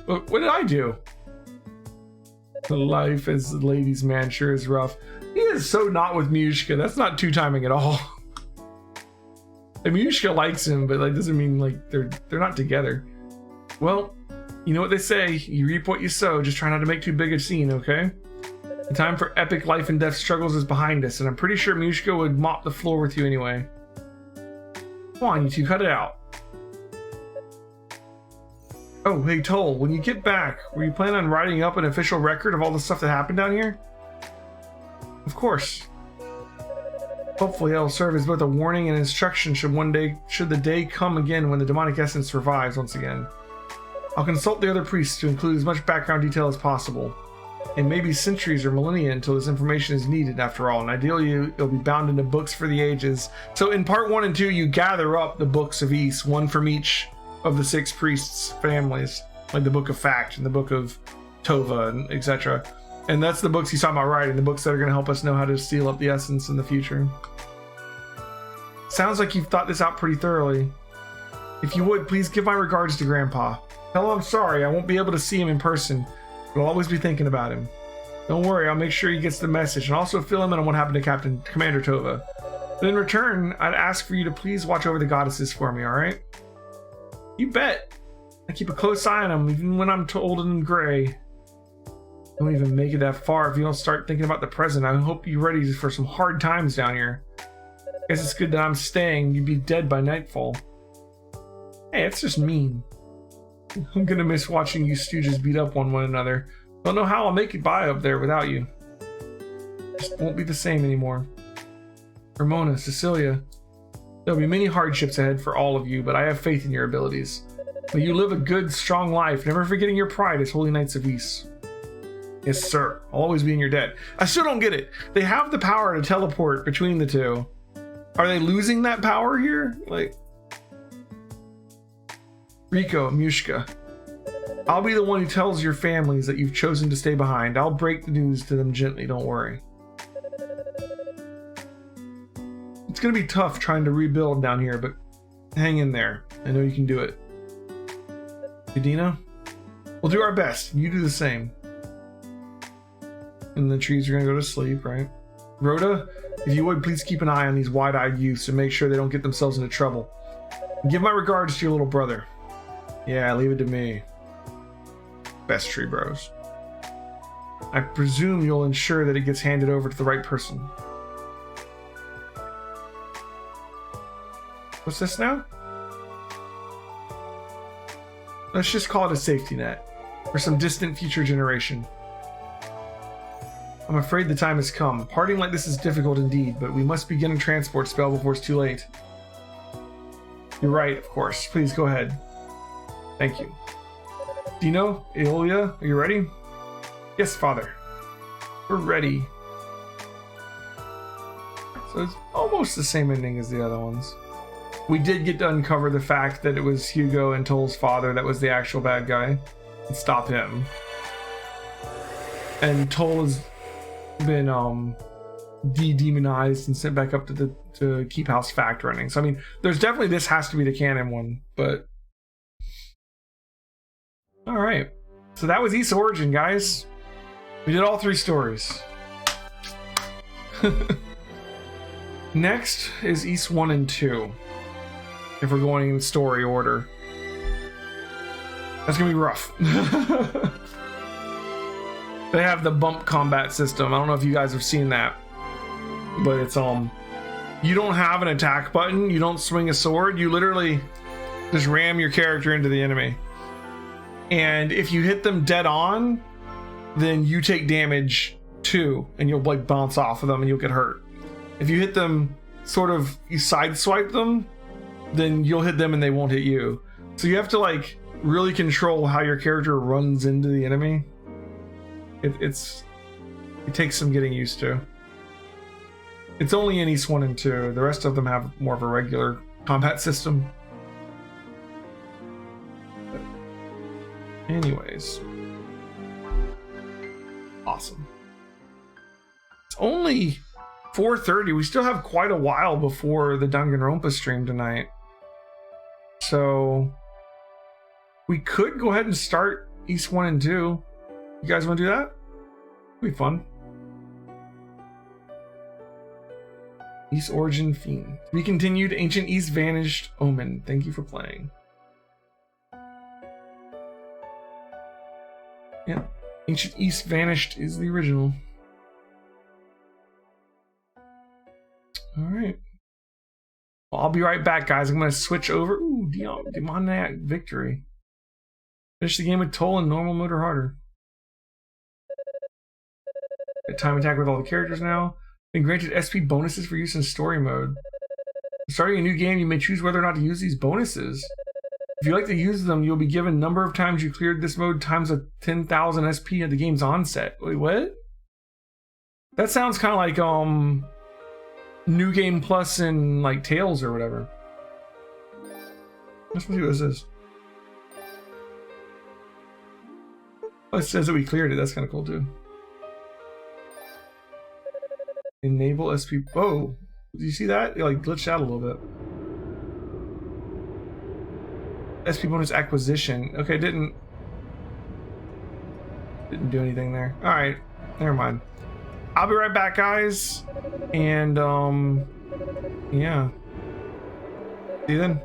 A: What did I do? Life as a ladies' man sure is rough. He is so not with Miushka. That's not two-timing at all. Like, Miushka likes him, but that doesn't mean like they're not together. Well, you know what they say, you reap what you sow. Just try not to make too big a scene, okay? The time for epic life and death struggles is behind us, and I'm pretty sure Miushka would mop the floor with you anyway. Come on, you two, cut it out. Oh, hey Toal, when you get back, were you planning on writing up an official record of all the stuff that happened down here? Of course. Hopefully that'll serve as both a warning and instruction should the day come again when the demonic essence revives once again. I'll consult the other priests to include as much background detail as possible. It may be centuries or millennia until this information is needed after all, and ideally it'll be bound into books for the ages. So in part 1 and 2, you gather up the books of Ys, one from each of the 6 priests' families, like the Book of Fact and the Book of Tova, and etc. And that's the books he's talking about writing, the books that are going to help us know how to seal up the essence in the future. Sounds like you've thought this out pretty thoroughly. If you would, please give my regards to Grandpa. Tell him I'm sorry, I won't be able to see him in person, but I'll always be thinking about him. Don't worry, I'll make sure he gets the message, and also fill him in on what happened to Commander Tova. But in return, I'd ask for you to please watch over the goddesses for me, alright? You bet! I keep a close eye on them, even when I'm old and gray. Don't even make it that far if you don't start thinking about the present. I hope you're ready for some hard times down here. Guess it's good that I'm staying. You'd be dead by nightfall. Hey, that's just mean. I'm gonna miss watching you stooges beat up one another. Don't know how I'll make it by up there without you. Just won't be the same anymore. Ramona, Cecilia, there'll be many hardships ahead for all of you, but I have faith in your abilities. May you live a good, strong life, never forgetting your pride as Holy Knights of Ys. Yes, sir. I'll always be in your debt. I still don't get it. They have the power to teleport between the two. Are they losing that power here? Like, Riko, Miushka, I'll be the one who tells your families that you've chosen to stay behind. I'll break the news to them gently, don't worry. It's gonna be tough trying to rebuild down here, but hang in there. I know you can do it. Udina, we'll do our best. You do the same. And the trees are gonna go to sleep, right? Rhoda, if you would, please keep an eye on these wide-eyed youths and make sure they don't get themselves into trouble. And give my regards to your little brother. Yeah, leave it to me. Best tree bros. I presume you'll ensure that it gets handed over to the right person. What's this now? Let's just call it a safety net for some distant future generation. I'm afraid the time has come. Parting like this is difficult indeed, but we must begin a transport spell before it's too late. You're right, of course. Please go ahead. Thank you. Dino, Eolia, are you ready? Yes, Father. We're ready. So it's almost the same ending as the other ones. We did get to uncover the fact that it was Hugo and Toal's father that was the actual bad guy and stop him. And Toal has been de-demonized and sent back up to keep House Fact running. So I mean, there's definitely, this has to be the canon one, but all right. So that was Ys Origin, guys. We did all 3 stories. Next is Ys 1 and 2. If we're going in story order. That's gonna be rough. They have the bump combat system. I don't know if you guys have seen that, but it's you don't have an attack button, you don't swing a sword, you literally just ram your character into the enemy. And if you hit them dead on, then you take damage too, and you'll like bounce off of them and you'll get hurt. If you hit them sort of, you sideswipe them, then you'll hit them and they won't hit you. So you have to like really control how your character runs into the enemy. It takes some getting used to. It's only in East 1 and 2. The rest of them have more of a regular combat system. But anyways. Awesome. It's only 4:30. We still have quite a while before the Danganronpa stream tonight. So we could go ahead and start East 1 and 2. You guys want to do that? It'll be fun. East Origin Fiend. To be continued. Ancient East Vanished Omen. Thank you for playing. Yeah. Ancient East Vanished is the original. Alright. Well, I'll be right back, guys. I'm going to switch over. Ooh, Demoniac Victory. Finish the game with Toal and normal mode or harder. Time attack with all the characters now. Been granted SP bonuses for use in story mode. Starting a new game, you may choose whether or not to use these bonuses. If you like to use them, you'll be given number of times you cleared this mode times a 10,000 SP at the game's onset. Wait, what? That sounds kind of like New Game Plus in like Tales or whatever. Let's see what this is. Oh, it says that we cleared it. That's kind of cool too. Enable SP. Oh, do you see that? It like glitched out a little bit. SP bonus acquisition. Okay, didn't do anything there. All right, never mind. I'll be right back, guys. And yeah. See you then.